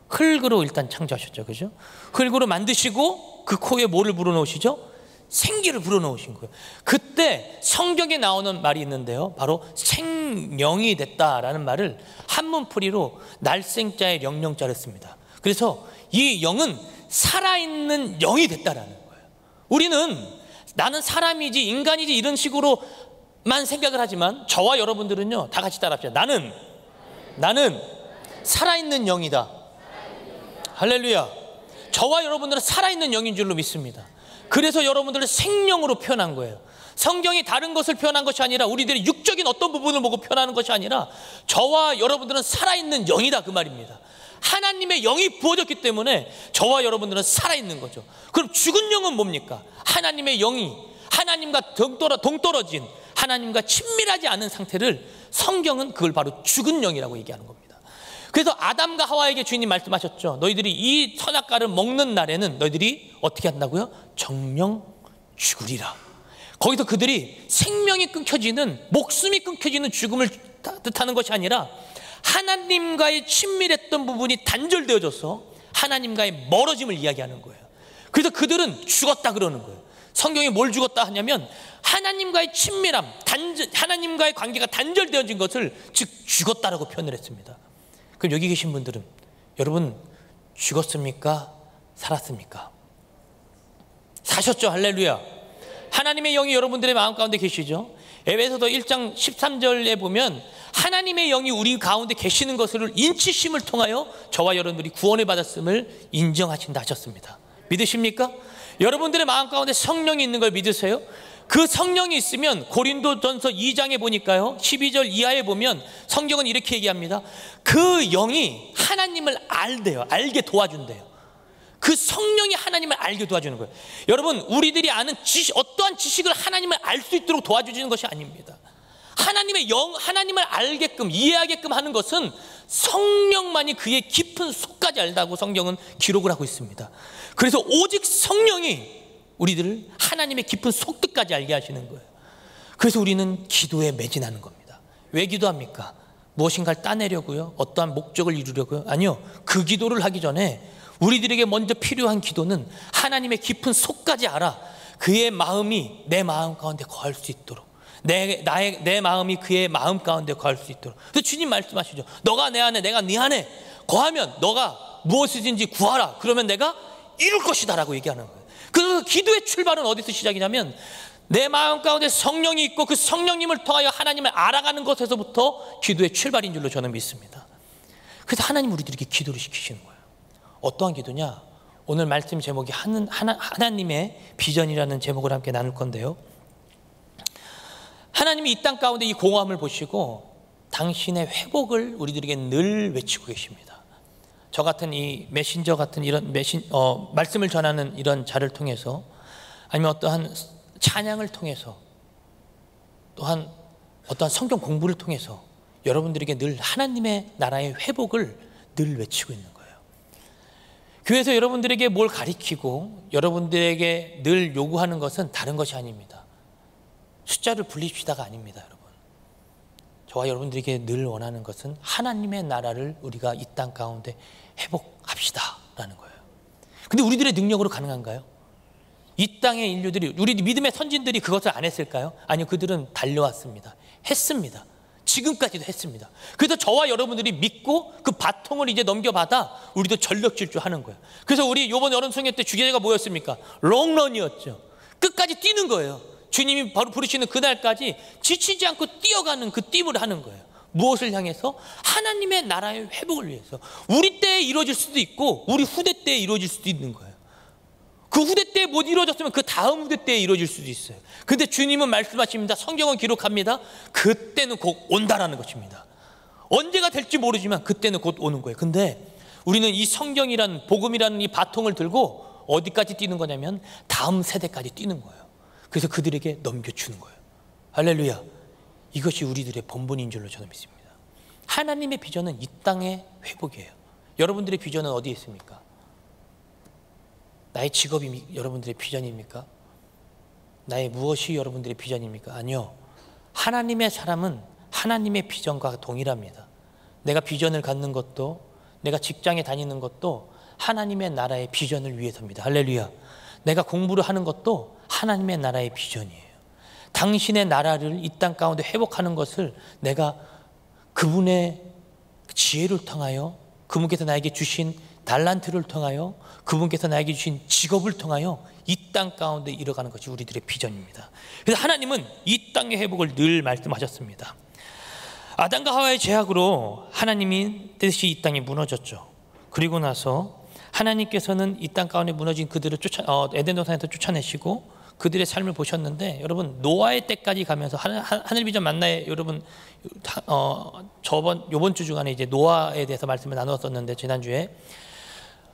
흙으로 일단 창조하셨죠. 그죠? 흙으로 만드시고 그 코에 뭐를 불어넣으시죠? 생기를 불어넣으신 거예요. 그때 성경에 나오는 말이 있는데요, 바로 생명이 됐다라는 말을 한문풀이로 날생자의 영령자를 씁니다. 그래서 이 영은 살아있는 영이 됐다라는 거예요. 우리는 나는 사람이지 인간이지 이런 식으로만 생각을 하지만 저와 여러분들은요, 다 같이 따라합시다. 나는 살아있는 영이다. 할렐루야. 저와 여러분들은 살아있는 영인 줄로 믿습니다. 그래서 여러분들을 생명으로 표현한 거예요. 성경이 다른 것을 표현한 것이 아니라, 우리들의 육적인 어떤 부분을 보고 표현하는 것이 아니라, 저와 여러분들은 살아있는 영이다 그 말입니다. 하나님의 영이 부어졌기 때문에 저와 여러분들은 살아있는 거죠. 그럼 죽은 영은 뭡니까? 하나님의 영이 하나님과 동떨어진, 하나님과 친밀하지 않은 상태를 성경은 그걸 바로 죽은 영이라고 얘기하는 겁니다. 그래서 아담과 하와에게 주인이 말씀하셨죠. 너희들이 이 선악과를 먹는 날에는 너희들이 어떻게 한다고요? 정령 죽으리라. 거기서 그들이 생명이 끊겨지는, 목숨이 끊겨지는 죽음을 뜻하는 것이 아니라 하나님과의 친밀했던 부분이 단절되어져서 하나님과의 멀어짐을 이야기하는 거예요. 그래서 그들은 죽었다 그러는 거예요. 성경이 뭘 죽었다 하냐면 하나님과의 친밀함, 하나님과의 관계가 단절되어진 것을 즉 죽었다라고 표현을 했습니다. 그럼 여기 계신 분들은 여러분 죽었습니까? 살았습니까? 사셨죠. 할렐루야. 하나님의 영이 여러분들의 마음 가운데 계시죠. 에베소서 1장 13절에 보면 하나님의 영이 우리 가운데 계시는 것을 인치심을 통하여 저와 여러분들이 구원을 받았음을 인정하신다 하셨습니다. 믿으십니까? 여러분들의 마음 가운데 성령이 있는 걸 믿으세요? 그 성령이 있으면 고린도전서 2장에 보니까요, 12절 이하에 보면 성경은 이렇게 얘기합니다. 그 영이 하나님을 알대요. 알게 도와준대요. 그 성령이 하나님을 알게 도와주는 거예요. 여러분, 우리들이 아는 지식, 어떠한 지식을 하나님을 알 수 있도록 도와주시는 것이 아닙니다. 하나님의 영, 하나님을 알게끔, 이해하게끔 하는 것은 성령만이 그의 깊은 속까지 알다고 성경은 기록을 하고 있습니다. 그래서 오직 성령이 우리들을 하나님의 깊은 속뜻까지 알게 하시는 거예요. 그래서 우리는 기도에 매진하는 겁니다. 왜 기도합니까? 무엇인가를 따내려고요? 어떠한 목적을 이루려고요? 아니요. 그 기도를 하기 전에 우리들에게 먼저 필요한 기도는 하나님의 깊은 속까지 알아 그의 마음이 내 마음 가운데 거할 수 있도록, 내 마음이 그의 마음 가운데 거할 수 있도록. 그래서 주님 말씀하시죠. 너가 내 안에, 내가 네 안에 거하면 너가 무엇이든지 구하라. 그러면 내가 이룰 것이다 라고 얘기하는 거예요. 그래서 기도의 출발은 어디서 시작이냐면 내 마음 가운데 성령이 있고 그 성령님을 통하여 하나님을 알아가는 것에서부터 기도의 출발인 줄로 저는 믿습니다. 그래서 하나님 우리들에게 기도를 시키시는 거예요. 어떠한 기도냐? 오늘 말씀 제목이 하나님의 비전이라는 제목을 함께 나눌 건데요, 하나님이 이 땅 가운데 이 공허함을 보시고 당신의 회복을 우리들에게 늘 외치고 계십니다. 저 같은 이 메신저 같은 이런 말씀을 전하는 이런 자를 통해서, 아니면 어떠한 찬양을 통해서, 또한 어떠한 성경 공부를 통해서 여러분들에게 늘 하나님의 나라의 회복을 늘 외치고 있는 거예요. 교회에서 여러분들에게 뭘 가리키고 여러분들에게 늘 요구하는 것은 다른 것이 아닙니다. 숫자를 불립시다가 아닙니다. 여러분, 저와 여러분들에게 늘 원하는 것은 하나님의 나라를 우리가 이 땅 가운데 회복합시다 라는 거예요. 근데 우리들의 능력으로 가능한가요? 이 땅의 인류들이, 우리 믿음의 선진들이 그것을 안 했을까요? 아니요, 그들은 달려왔습니다. 했습니다. 지금까지도 했습니다. 그래서 저와 여러분들이 믿고 그 바통을 이제 넘겨받아 우리도 전력 질주하는 거예요. 그래서 우리 이번 여름성회 때 주제가 뭐였습니까? 롱런이었죠. 끝까지 뛰는 거예요. 주님이 바로 부르시는 그날까지 지치지 않고 뛰어가는 그 띠을 하는 거예요. 무엇을 향해서? 하나님의 나라의 회복을 위해서. 우리 때에 이루어질 수도 있고 우리 후대 때에 이루어질 수도 있는 거예요. 그 후대 때에 못 이루어졌으면 그 다음 후대 때에 이루어질 수도 있어요. 근데 주님은 말씀하십니다. 성경은 기록합니다. 그때는 곧 온다라는 것입니다. 언제가 될지 모르지만 그때는 곧 오는 거예요. 근데 우리는 이 성경이라는, 복음이라는 이 바통을 들고 어디까지 뛰는 거냐면 다음 세대까지 뛰는 거예요. 그래서 그들에게 넘겨주는 거예요. 할렐루야. 이것이 우리들의 본분인 줄로 저는 믿습니다. 하나님의 비전은 이 땅의 회복이에요. 여러분들의 비전은 어디에 있습니까? 나의 직업이 여러분들의 비전입니까? 나의 무엇이 여러분들의 비전입니까? 아니요. 하나님의 사람은 하나님의 비전과 동일합니다. 내가 비전을 갖는 것도, 내가 직장에 다니는 것도 하나님의 나라의 비전을 위해서입니다. 할렐루야. 내가 공부를 하는 것도 하나님의 나라의 비전이에요. 당신의 나라를 이 땅 가운데 회복하는 것을 내가 그분의 지혜를 통하여, 그분께서 나에게 주신 달란트를 통하여, 그분께서 나에게 주신 직업을 통하여 이 땅 가운데 이뤄가는 것이 우리들의 비전입니다. 그래서 하나님은 이 땅의 회복을 늘 말씀하셨습니다. 아담과 하와의 죄악으로 하나님이 뜻이 이 땅에 무너졌죠. 그리고 나서 하나님께서는 이 땅 가운데 무너진 그들을 에덴 동산에서 쫓아내시고 그들의 삶을 보셨는데, 여러분 노아의 때까지 가면서 하늘비전 만나에 여러분 요번 주 주간에 이제 노아에 대해서 말씀을 나누었었는데, 지난주에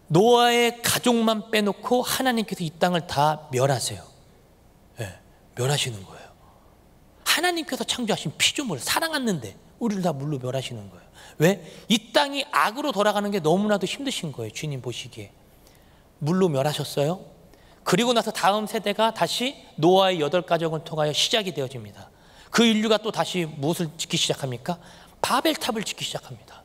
노아의 가족만 빼놓고 하나님께서 이 땅을 다 멸하세요. 네, 멸하시는 거예요. 하나님께서 창조하신 피조물 사랑하는데 우리를 다 물로 멸하시는 거예요. 왜? 이 땅이 악으로 돌아가는 게 너무나도 힘드신 거예요. 주님 보시기에 물로 멸하셨어요. 그리고 나서 다음 세대가 다시 노아의 8가족을 통하여 시작이 되어집니다. 그 인류가 또 다시 무엇을 짓기 시작합니까? 바벨탑을 짓기 시작합니다.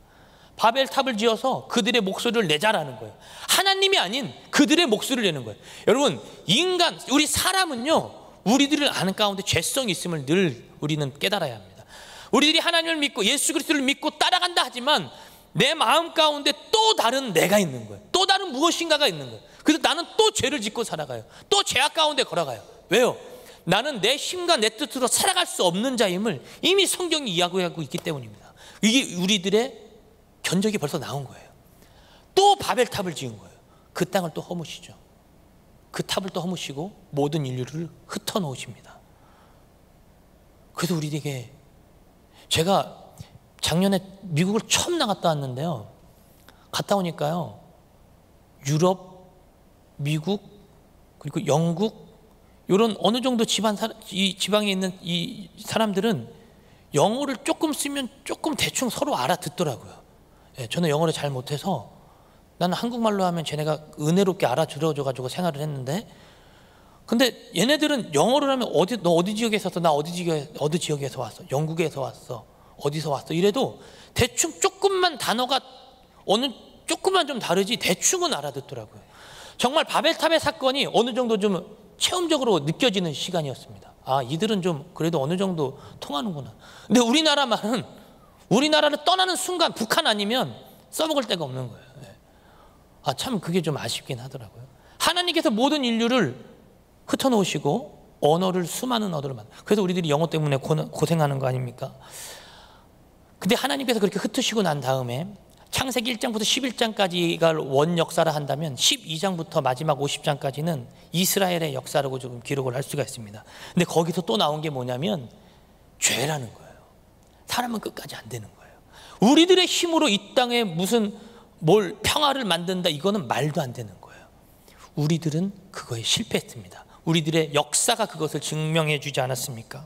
바벨탑을 지어서 그들의 목소리를 내자라는 거예요. 하나님이 아닌 그들의 목소리를 내는 거예요. 여러분, 인간, 우리 사람은요, 우리들을 아는 가운데 죄성이 있음을 늘 우리는 깨달아야 합니다. 우리들이 하나님을 믿고 예수 그리스도를 믿고 따라간다 하지만 내 마음 가운데 또 다른 내가 있는 거예요. 또 다른 무엇인가가 있는 거예요. 그래서 나는 또 죄를 짓고 살아가요. 또 죄악 가운데 걸어가요. 왜요? 나는 내 힘과 내 뜻으로 살아갈 수 없는 자임을 이미 성경이 이야기하고 있기 때문입니다. 이게 우리들의 견적이 벌써 나온 거예요. 또 바벨탑을 지은 거예요. 그 땅을 또 허무시죠. 그 탑을 또 허무시고 모든 인류를 흩어놓으십니다. 그래서 우리에게, 제가 작년에 미국을 처음 나갔다 왔는데요, 갔다 오니까요, 유럽, 미국, 그리고 영국, 이런 어느 정도 이 지방에 있는 이 사람들은 영어를 조금 쓰면 조금 대충 서로 알아듣더라고요. 예, 저는 영어를 잘 못해서 나는 한국말로 하면 쟤네가 은혜롭게 알아들어줘가지고 생활을 했는데, 근데 얘네들은 영어를 하면 너 어디 지역에서 왔어? 나 어디 지역에서 왔어? 영국에서 왔어? 어디서 왔어? 이래도 대충 조금만 단어가 조금만 좀 다르지 대충은 알아듣더라고요. 정말 바벨탑의 사건이 어느 정도 좀 체험적으로 느껴지는 시간이었습니다. 아, 이들은 좀 그래도 어느 정도 통하는구나. 근데 우리나라 말은, 우리나라를 떠나는 순간 북한 아니면 써먹을 데가 없는 거예요. 아, 참 그게 좀 아쉽긴 하더라고요. 하나님께서 모든 인류를 흩어놓으시고 수많은 언어를 그래서 우리들이 영어 때문에 고생하는 거 아닙니까? 근데 하나님께서 그렇게 흩으시고 난 다음에 창세기 1장부터 11장까지가 원 역사를 한다면 12장부터 마지막 50장까지는 이스라엘의 역사라고 좀 기록을 할 수가 있습니다. 근데 거기서 또 나온 게 뭐냐면 죄라는 거예요. 사람은 끝까지 안 되는 거예요. 우리들의 힘으로 이 땅에 무슨 평화를 만든다, 이거는 말도 안 되는 거예요. 우리들은 그거에 실패했습니다. 우리들의 역사가 그것을 증명해 주지 않았습니까?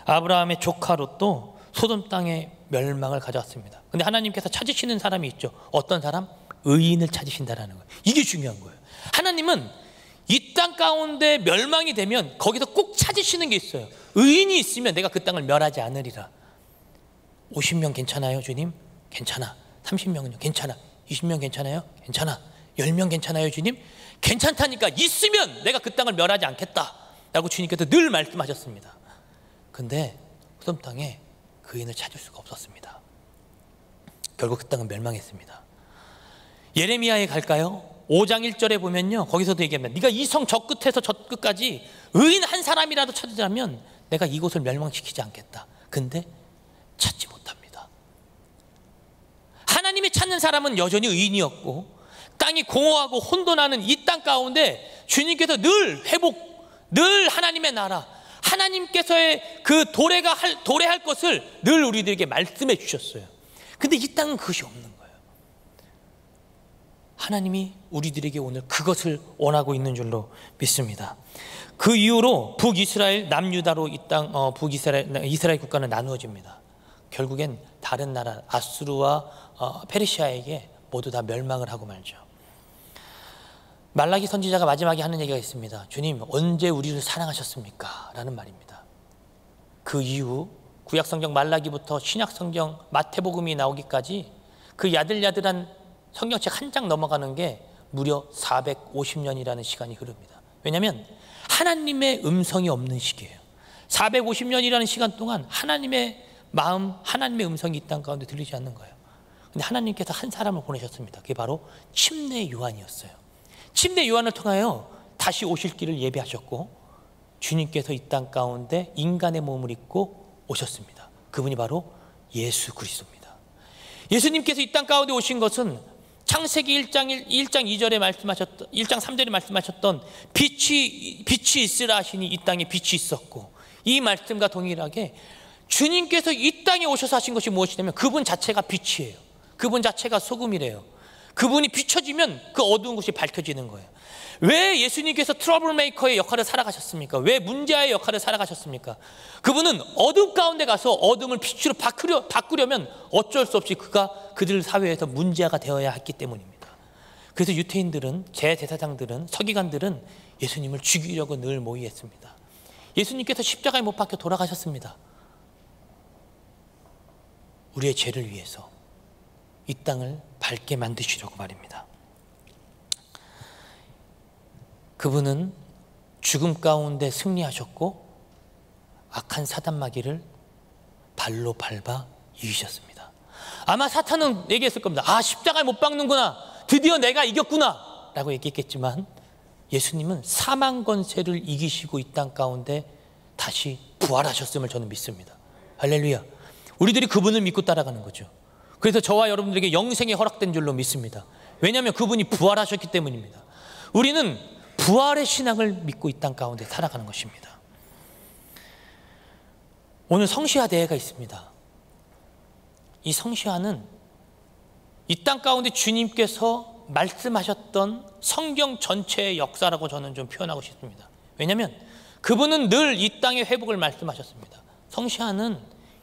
아브라함의 조카 롯도 소돔 땅의 멸망을 가져왔습니다. 근데 하나님께서 찾으시는 사람이 있죠. 어떤 사람? 의인을 찾으신다라는 거예요. 이게 중요한 거예요. 하나님은 이 땅 가운데 멸망이 되면 거기서 꼭 찾으시는 게 있어요. 의인이 있으면 내가 그 땅을 멸하지 않으리라. 50명 괜찮아요, 주님? 괜찮아. 30명은요? 괜찮아. 20명 괜찮아요? 괜찮아. 10명 괜찮아요, 주님? 괜찮다니까. 있으면 내가 그 땅을 멸하지 않겠다 라고 주님께서 늘 말씀하셨습니다. 근데 소돔 땅에 그 의인을 찾을 수가 없었습니다. 결국 그 땅은 멸망했습니다. 예레미야에 갈까요? 5장 1절에 보면요, 거기서도 얘기합니다. 네가 이 성 저 끝에서 저 끝까지 의인 한 사람이라도 찾으자면 내가 이곳을 멸망시키지 않겠다. 근데 찾지 못합니다. 하나님이 찾는 사람은 여전히 의인이었고, 땅이 공허하고 혼돈하는 이 땅 가운데 주님께서 늘 회복, 늘 하나님의 나라, 하나님께서의 그 도래할 것을 늘 우리들에게 말씀해 주셨어요. 근데 이 땅은 그것이 없는 거예요. 하나님이 우리들에게 오늘 그것을 원하고 있는 줄로 믿습니다. 그 이후로 북이스라엘, 남유다로 이 땅, 이스라엘 국가는 나누어집니다. 결국엔 다른 나라 아수르와 페르시아에게 모두 다 멸망을 하고 말죠. 말라기 선지자가 마지막에 하는 얘기가 있습니다. 주님, 언제 우리를 사랑하셨습니까? 라는 말입니다. 그 이후 구약성경 말라기부터 신약성경 마태복음이 나오기까지 그 야들야들한 성경책 한 장 넘어가는 게 무려 450년이라는 시간이 흐릅니다. 왜냐하면 하나님의 음성이 없는 시기예요. 450년이라는 시간 동안 하나님의 마음, 하나님의 음성이 이 땅 가운데 들리지 않는 거예요. 근데 하나님께서 한 사람을 보내셨습니다. 그게 바로 침례 요한이었어요. 침례 요한을 통하여 다시 오실 길을 예비하셨고, 주님께서 이 땅 가운데 인간의 몸을 입고 오셨습니다. 그분이 바로 예수 그리스도입니다. 예수님께서 이 땅 가운데 오신 것은 창세기 1장 2절에 말씀하셨던, 1장 3절에 말씀하셨던 빛이 있으라 하시니 이 땅에 빛이 있었고, 이 말씀과 동일하게 주님께서 이 땅에 오셔서 하신 것이 무엇이냐면 그분 자체가 빛이에요. 그분 자체가 소금이래요. 그분이 비춰지면 그 어두운 곳이 밝혀지는 거예요. 왜 예수님께서 트러블 메이커의 역할을 살아가셨습니까? 왜 문제아의 역할을 살아가셨습니까? 그분은 어둠 가운데 가서 어둠을 빛으로 바꾸려면 어쩔 수 없이 그들 사회에서 문제아가 되어야 했기 때문입니다. 그래서 유태인들은, 제사장들은, 서기관들은 예수님을 죽이려고 늘 모의했습니다. 예수님께서 십자가에 못 박혀 돌아가셨습니다. 우리의 죄를 위해서 이 땅을 밝게 만드시려고 말입니다. 그분은 죽음 가운데 승리하셨고 악한 사단 마귀를 발로 밟아 이기셨습니다. 아마 사탄은 얘기했을 겁니다. 아, 십자가에 못 박는구나, 드디어 내가 이겼구나 라고 얘기했겠지만, 예수님은 사망 권세를 이기시고 이 땅 가운데 다시 부활하셨음을 저는 믿습니다. 할렐루야. 우리들이 그분을 믿고 따라가는 거죠. 그래서 저와 여러분들에게 영생이 허락된 줄로 믿습니다. 왜냐하면 그분이 부활하셨기 때문입니다. 우리는 부활의 신앙을 믿고 이 땅 가운데 살아가는 것입니다. 오늘 성시화 대회가 있습니다. 이 성시화는 이 땅 가운데 주님께서 말씀하셨던 성경 전체의 역사라고 저는 좀 표현하고 싶습니다. 왜냐하면 그분은 늘 이 땅의 회복을 말씀하셨습니다. 성시화는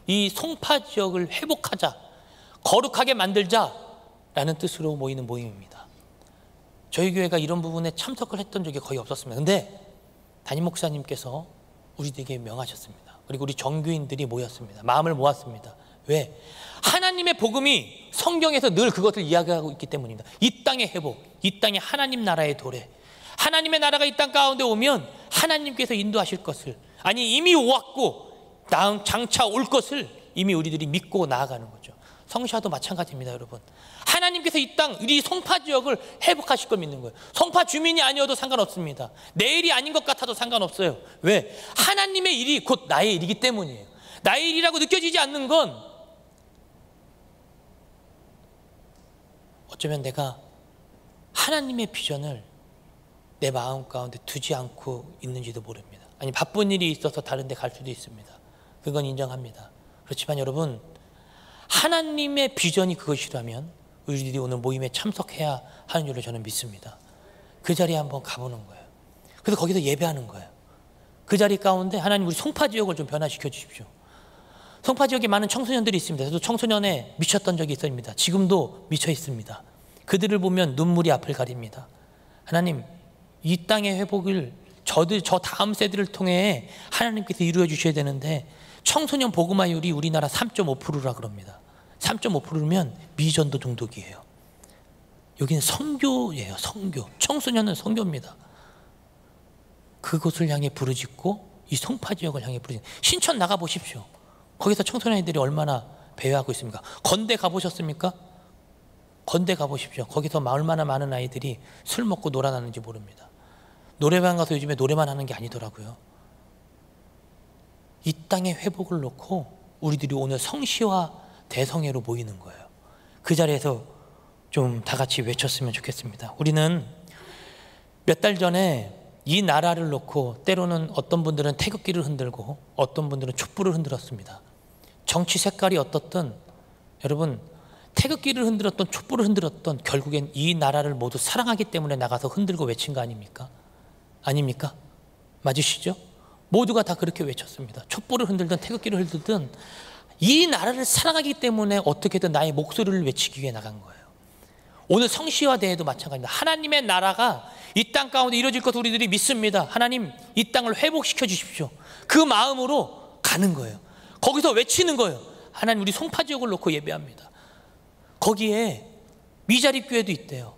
이 송파 지역을 회복하자, 거룩하게 만들자라는 뜻으로 모이는 모임입니다. 저희 교회가 이런 부분에 참석을 했던 적이 거의 없었습니다. 근데 담임 목사님께서 우리들에게 명하셨습니다. 그리고 우리 정교인들이 모였습니다. 마음을 모았습니다. 왜? 하나님의 복음이 성경에서 늘 그것을 이야기하고 있기 때문입니다. 이 땅의 회복, 이 땅의 하나님 나라의 도래, 하나님의 나라가 이 땅 가운데 오면 하나님께서 인도하실 것을, 아니 이미 왔고 장차 올 것을 이미 우리들이 믿고 나아가는 거죠. 성시화도 마찬가지입니다. 여러분, 하나님께서 이 땅, 우리 송파 지역을 회복하실 걸 믿는 거예요. 송파 주민이 아니어도 상관없습니다. 내 일이 아닌 것 같아도 상관없어요. 왜? 하나님의 일이 곧 나의 일이기 때문이에요. 나의 일이라고 느껴지지 않는 건 어쩌면 내가 하나님의 비전을 내 마음 가운데 두지 않고 있는지도 모릅니다. 아니 바쁜 일이 있어서 다른 데 갈 수도 있습니다. 그건 인정합니다. 그렇지만 여러분, 하나님의 비전이 그것이라면 우리들이 오늘 모임에 참석해야 하는 줄로 저는 믿습니다. 그 자리에 한번 가보는 거예요. 그래서 거기서 예배하는 거예요. 그 자리 가운데 하나님 우리 송파 지역을 좀 변화시켜 주십시오. 송파 지역에 많은 청소년들이 있습니다. 저도 청소년에 미쳤던 적이 있습니다. 지금도 미쳐 있습니다. 그들을 보면 눈물이 앞을 가립니다. 하나님, 이 땅의 회복을 저 다음 세대를 통해 하나님께서 이루어 주셔야 되는데 청소년 복음화율이 우리나라 3.5%라 그럽니다. 3.5%면 미전도 중독이에요. 여기는 선교예요. 선교. 청소년은 선교입니다. 그곳을 향해 부르짖고 이 송파 지역을 향해 부르짖고, 신천 나가 보십시오. 거기서 청소년들이 얼마나 배회하고 있습니까? 건대 가보셨습니까? 건대 가보십시오. 거기서 얼마나 많은 아이들이 술 먹고 놀아나는지 모릅니다. 노래방 가서 요즘에 노래만 하는 게 아니더라고요. 이 땅의 회복을 놓고 우리들이 오늘 성시화 대성회로 모이는 거예요. 그 자리에서 좀 다 같이 외쳤으면 좋겠습니다. 우리는 몇 달 전에 이 나라를 놓고 때로는 어떤 분들은 태극기를 흔들고 어떤 분들은 촛불을 흔들었습니다. 정치 색깔이 어떻든 여러분, 태극기를 흔들었던 촛불을 흔들었던 결국엔 이 나라를 모두 사랑하기 때문에 나가서 흔들고 외친 거 아닙니까? 아닙니까? 맞으시죠? 모두가 다 그렇게 외쳤습니다. 촛불을 흔들든 태극기를 흔들든 이 나라를 사랑하기 때문에 어떻게든 나의 목소리를 외치기 위해 나간 거예요. 오늘 성시화 대회도 마찬가지입니다. 하나님의 나라가 이 땅 가운데 이루어질 것을 우리들이 믿습니다. 하나님, 이 땅을 회복시켜 주십시오. 그 마음으로 가는 거예요. 거기서 외치는 거예요. 하나님, 우리 송파 지역을 놓고 예배합니다. 거기에 미자립교회도 있대요.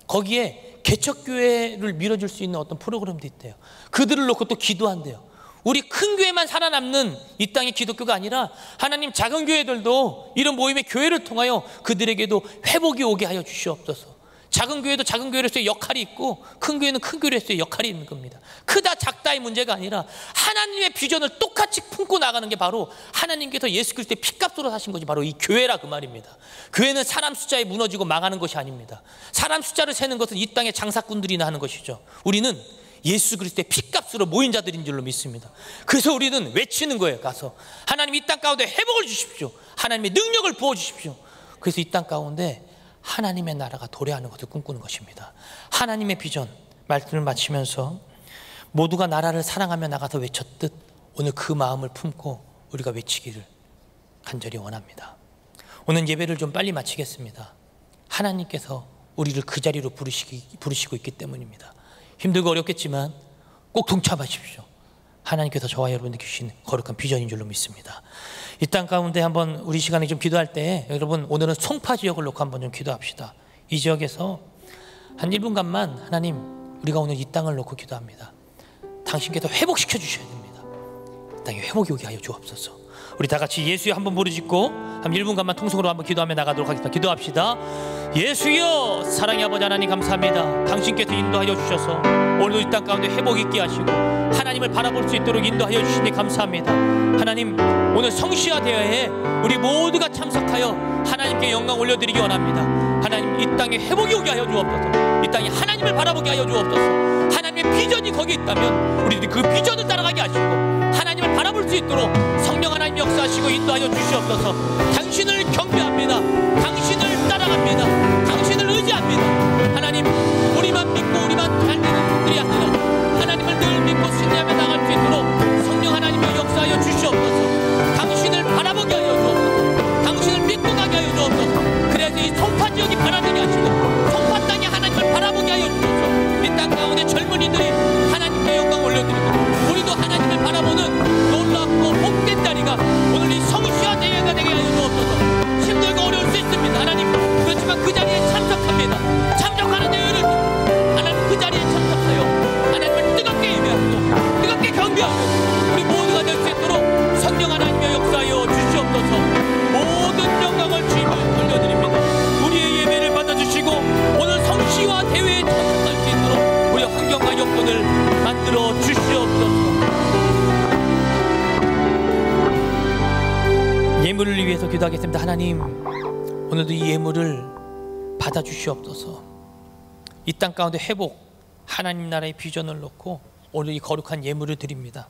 거기에 개척교회를 밀어줄 수 있는 어떤 프로그램도 있대요. 그들을 놓고 또 기도한대요. 우리 큰 교회만 살아남는 이 땅의 기독교가 아니라 하나님, 작은 교회들도 이런 모임의 교회를 통하여 그들에게도 회복이 오게 하여 주시옵소서. 작은 교회도 작은 교회로서의 역할이 있고 큰 교회는 큰 교회로서의 역할이 있는 겁니다. 크다 작다의 문제가 아니라 하나님의 비전을 똑같이 품고 나가는 게 바로 하나님께서 예수 그리스도의 피값으로 사신 것이 바로 이 교회라 그 말입니다. 교회는 사람 숫자에 무너지고 망하는 것이 아닙니다. 사람 숫자를 세는 것은 이 땅의 장사꾼들이나 하는 것이죠. 우리는 예수 그리스도의 피값으로 모인 자들인 줄로 믿습니다. 그래서 우리는 외치는 거예요. 가서 하나님, 이 땅 가운데 회복을 주십시오. 하나님의 능력을 부어주십시오. 그래서 이 땅 가운데 하나님의 나라가 도래하는 것을 꿈꾸는 것입니다. 하나님의 비전, 말씀을 마치면서 모두가 나라를 사랑하며 나가서 외쳤듯 오늘 그 마음을 품고 우리가 외치기를 간절히 원합니다. 오늘 예배를 좀 빨리 마치겠습니다. 하나님께서 우리를 그 자리로 부르시고 있기 때문입니다. 힘들고 어렵겠지만 꼭 동참하십시오. 하나님께서 저와 여러분들께 주신 거룩한 비전인 줄로 믿습니다. 이 땅 가운데 한번 우리 시간에 좀 기도할 때, 여러분 오늘은 송파 지역을 놓고 한번 좀 기도합시다. 이 지역에서 한 1분간만 하나님, 우리가 오늘 이 땅을 놓고 기도합니다. 당신께서 회복시켜 주셔야 됩니다. 이 땅에 회복이 오게 하여 주옵소서. 우리 다 같이 예수여 한번 부르짖고 한 1분간만 통성으로 한번 기도하며 나가도록 하겠습니다. 기도합시다. 예수여, 사랑의 아버지 하나님 감사합니다. 당신께서 인도하여 주셔서 오늘도 이 땅 가운데 회복 있게 하시고 하나님을 바라볼 수 있도록 인도하여 주시니 감사합니다. 하나님, 오늘 성시화되어야 해 우리 모두가 참석하여 하나님께 영광 올려드리기 원합니다. 하나님, 이 땅에 회복이 오게 하여 주옵소서. 이 땅에 하나님을 바라보게 하여 주옵소서. 하나님의 비전이 거기 있다면 우리들이 그 비전을 따라가게 하시고 하나님을 바라볼 수 있도록 성령 하나님 역사하시고 인도하여 주시옵소서. 당신을 경배합니다. 당신을 따라갑니다. 당신을 의지합니다. 하나님, 우리만 믿고 우리만 달리는 분들이 아니라 하나님을 늘 믿고 신뢰하며 나갈 수 있도록 성령 하나님의 역사하여 주시옵소서. 당신을 바라보게 하여 주옵소서. 당신을 믿고 가게 하여 주옵소서. 그래서 이 송파 지역이 바라보게 하시고 송파 땅에 하나님을 바라보게 하여 주옵소서. 이 땅 가운데 젊은이들이 하나님께 영광 올려드리고 우리도 하나님을 바라보는 놀랍고 복된 자리가 오늘 이 성시와 대회가 되게 하여 주옵소서. 힘들고 어려울 수 있습니다. 하나님, 그렇지만 그 자리에 참석합니다. 참석하는 대회를 하나님 그 자리에 참석하여 하나님을 뜨겁게 예배하고 뜨겁게 경배하고 우리 모두가 될 수 있도록 성령 하나님의 역사하여 주시옵소서. 모든 영광을 주님을 돌려드립니다. 우리의 예배를 받아주시고 오늘 성시와 대회에 참석할 수 있도록 우리의 환경과 여건을 만들어 주시옵소서. 예물을 위해서 기도하겠습니다. 하나님, 오늘도 이 예물을 받아주시옵소서. 이 땅 가운데 회복, 하나님 나라의 비전을 놓고 오늘 이 거룩한 예물을 드립니다.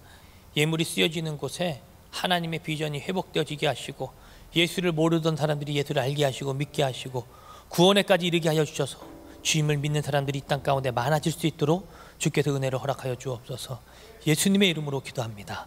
예물이 쓰여지는 곳에 하나님의 비전이 회복되어지게 하시고 예수를 모르던 사람들이 예수를 알게 하시고 믿게 하시고 구원에까지 이르게 하여 주셔서 주님을 믿는 사람들이 이 땅 가운데 많아질 수 있도록 주께서 은혜를 허락하여 주옵소서. 예수님의 이름으로 기도합니다.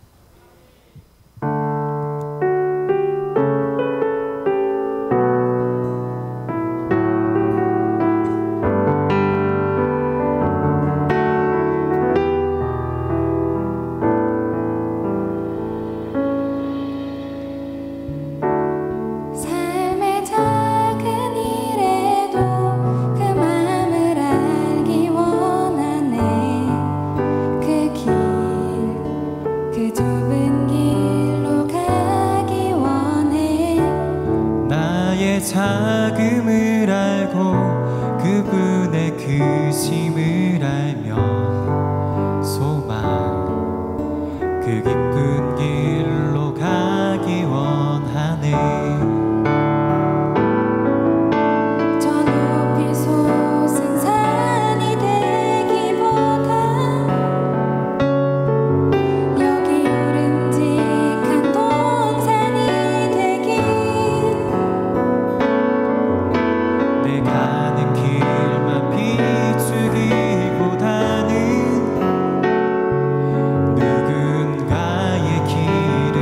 자금을 알고 그분의 크심을 알며 소망 그 기쁜 길로 가기 원하네. 저 높이 솟은 산이 되기보다 여기 오름직한 동산이 되길 내 가는 길만 비추기보다는 누군가의 길을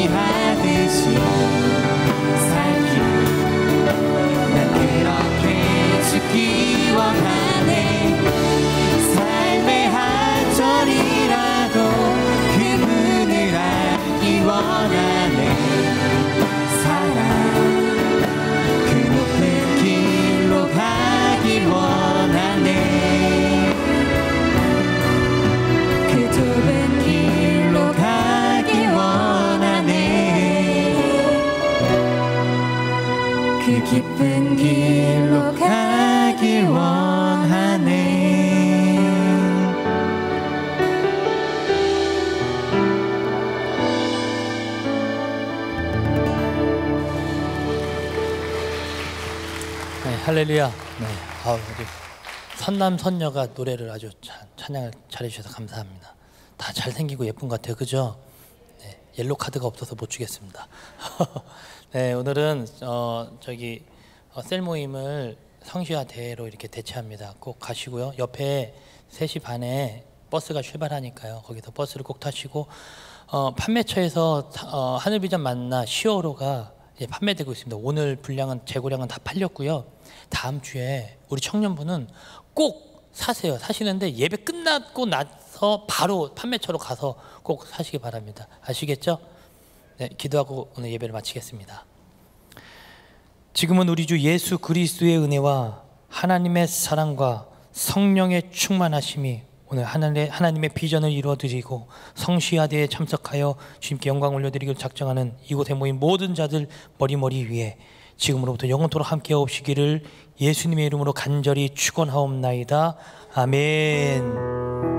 승리하듯이 살기 난 그렇게 죽기 원하네 삶의 한 절이라도 그분을 알기 원하네 사랑 그 높은 길로 가길 원하네 그 좁은 길로 가길 원하네 그 깊은 길로 가길 원하네 네, 할렐루야. 네, 우리 선남 선녀가 노래를 아주 찬양을 잘해주셔서 감사합니다. 다 잘생기고 예쁜 것 같아요, 그죠? 네, 옐로 카드가 없어서 못 주겠습니다. 네, 오늘은 셀 모임을 성시화 대회로 이렇게 대체합니다. 꼭 가시고요. 옆에 3시 반에 버스가 출발하니까요. 거기서 버스를 꼭 타시고 판매처에서 하늘비전 만나 시어로가 판매되고 있습니다. 오늘 분량은 재고량은 다 팔렸고요. 다음 주에 우리 청년부는 꼭 사세요. 사시는데 예배 끝나고 나서 바로 판매처로 가서 꼭 사시기 바랍니다. 아시겠죠? 네, 기도하고 오늘 예배를 마치겠습니다. 지금은 우리 주 예수 그리스도의 은혜와 하나님의 사랑과 성령의 충만하심이 오늘 하나님의 비전을 이루어드리고 성시화대에 참석하여 주님께 영광 올려드리기를 작정하는 이곳에 모인 모든 자들 머리 위에 지금으로부터 영원토록 함께 하옵시기를 예수님의 이름으로 간절히 축원하옵나이다. 아멘.